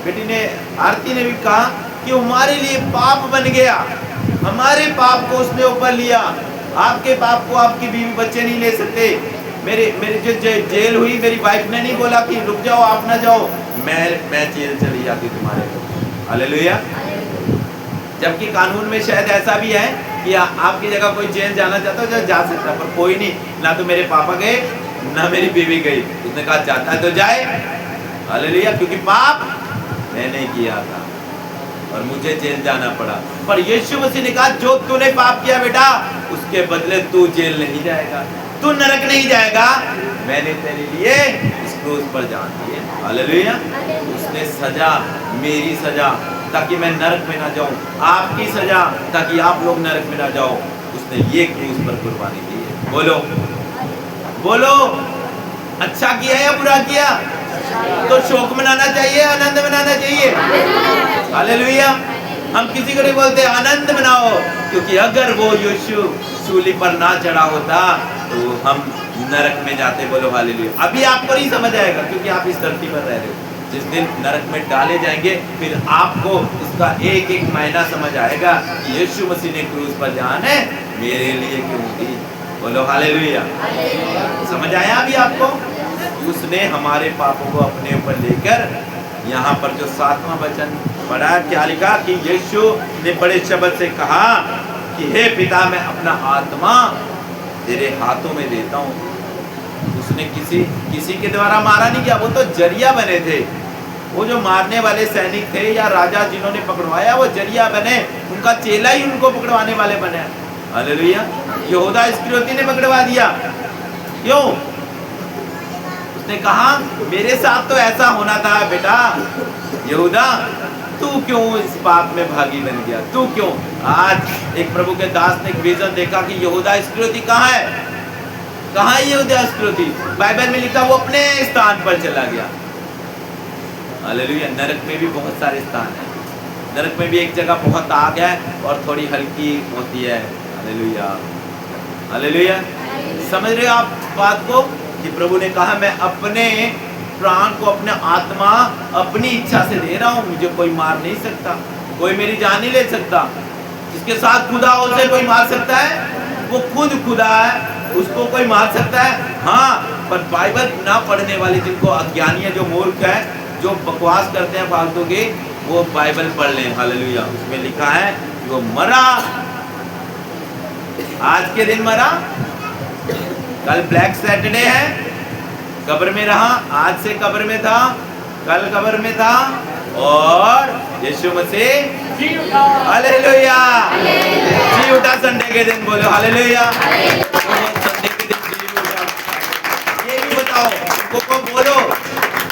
बेटी ने आरती ने भी कहा कि हमारे लिए पाप बन गया, हमारे पाप को उसने ऊपर लिया। आपके पाप को आपकी बीवी बच्चे नहीं ले सकते। मेरी जो जेल हुई, मेरी वाइफ ने नहीं बोला कि रुक जाओ आप ना जाओ, मैं जेल चली जाती तुम्हारे लिए। हालेलुया। जबकि कानून में शायद ऐसा भी है कि आपकी जगह कोई जेल जाना चाहता है जा सकता, पर कोई नहीं, ना तो मेरे पापा गए ना मेरी बीवी गई। उसने कहा जाता है तो जाए। हालेलुया। क्योंकि पाप मैंने किया था और मुझे जेल जाना पड़ा। पर यीशु मसीह ने कहा जो तूने पाप किया बेटा, उसके बदले तू जेल नहीं जाएगा, तू नरक नहीं जाएगा। मैंने तेरे लिए इस क्रूस पर जान दी है। हालेलुया। उसने सजा, मेरी सजा, ताकि मैं नरक में ना जाऊं, आपकी सजा ताकि आप लोग नरक में ना जाओ, उसने ये क्रूस पर कुर्बानी दी है। बोलो बोलो, अच्छा किया या बुरा किया? तो शोक मनाना चाहिए, आनंद मनाना चाहिए। हालेलुया। हम किसी को नहीं बोलते आनंद मनाओ, क्योंकि अगर वो यीशु सूली पर ना चढ़ा होता तो हम नरक में जाते। बोलो हालेलुया। अभी आपको नहीं समझ आएगा क्योंकि आप इस धरती पर रह रहे हो। जिस दिन नरक में डाले जाएंगे फिर आपको इसका एक एक मायना समझ आएगा कि यीशु मसीह ने क्रूस पर जान है मेरे लिए क्यों दी। बोलो हालेलुया। समझ आया अभी आपको? उसने हमारे पापों को अपने ऊपर लेकर, यहाँ पर जो 7वां वचन पढ़ा, क्या लिखा कि यीशु ने बड़े शब्द से कहा कि हे पिता मैं अपना आत्मा तेरे हाथों में देता हूँ। उसने किसी के द्वारा मारा नहीं गया, वो तो जरिया बने थे। वो जो मारने वाले सैनिक थे या राजा जिन्होंने पकड़वाया वो जरिया बने, उनका चेला ही उनको पकड़वाने वाले बने। हालेलुया। यहूदा इस्करियोती ने पकड़वा दिया। क्यों? उसने कहा मेरे साथ तो ऐसा होना था बेटा, यहूदा तू क्यों इस पाप में भागी बन गया? तू क्यों? आज एक प्रभु के दास ने एक विजन देखा कि यहूदा इस्करियोती कहाँ है? कहाँ है यहूदा इस्करियोती? बाइबल में लिखा वो अपने स्थान पर चला गया। हालेलुया। नरक में भी बहुत सारे स्थान हैं। नरक में भी एक जगह बहुत आग है और थोड़ी हल्की होती है। हालेलुया। हालेलुया। समझ रहे हो आप बात को कि प्रभु ने कहा मैं अपने प्राण को, अपने आत्मा अपनी इच्छा से दे रहा हूँ, मुझे कोई मार नहीं सकता, कोई मेरी जान नहीं ले सकता। जिसके साथ खुदा हो उसे कोई मार सकता है? वो खुद खुदा है, उसको कोई मार सकता है? हाँ, पर बाइबल ना पढ़ने वाले, जिनको अज्ञानी है, जो मूर्ख है, जो बकवास करते हैं फालतू के, वो बाइबल पढ़ लें। हालेलुया। उसमें लिखा है कि वो मरा, आज के दिन मरा, कल ब्लैक सैटरडे है, कब्र में रहा, आज से कब्र में था, कल कब्र में था, और यीशु मसीह हालेलुया जी उठा संडे के दिन। बोलो हालेलुया। संडे के दिन जी उठा। ये भी बताओ उनको, बोलो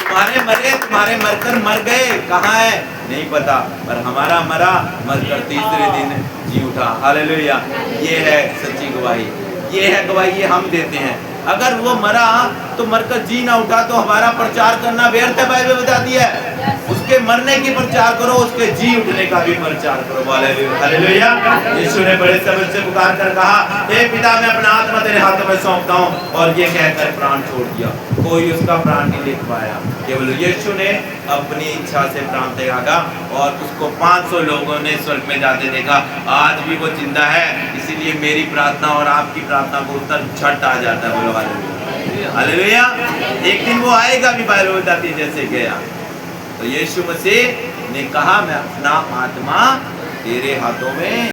तुम्हारे मरे, तुम्हारे मरकर मर गए, कहाँ है नहीं पता, पर हमारा मरा मरकर तीसरे दिन जी उठा। हालेलुया। ये है सच्ची गवाही, ये है गवाही, ये हम देते हैं। अगर वो मरा तो मरकर जी ना उठा तो हमारा प्रचार करना व्यर्थ है। बाइबल बताती है उसके मरने की प्रचार करो, उसके जी उठने का भी प्रचार करो। हालेलुया। यीशु ने बड़े शब्द से पुकार कर कहा हे पिता मैं अपना आत्मा तेरे हाथों में सौंपता हूँ, और ये कहकर प्राण छोड़ दिया। कोई उसका प्राण नहीं ले पाया, केवल यीशु ने अपनी इच्छा से प्राण त्यागा, और उसको 500 लोगों ने स्वर्ग में जाते देखा। आज भी वो जिंदा है, इसीलिए मेरी प्रार्थना और आपकी प्रार्थना को उत्तर झट आ जाता है। बोलो हालेलुया। हालेलुया। एक दिन वो आएगा भी, बाइबल बताती है जैसे गया। तो यीशु मसीह ने कहा मैं अपना आत्मा तेरे हाथों में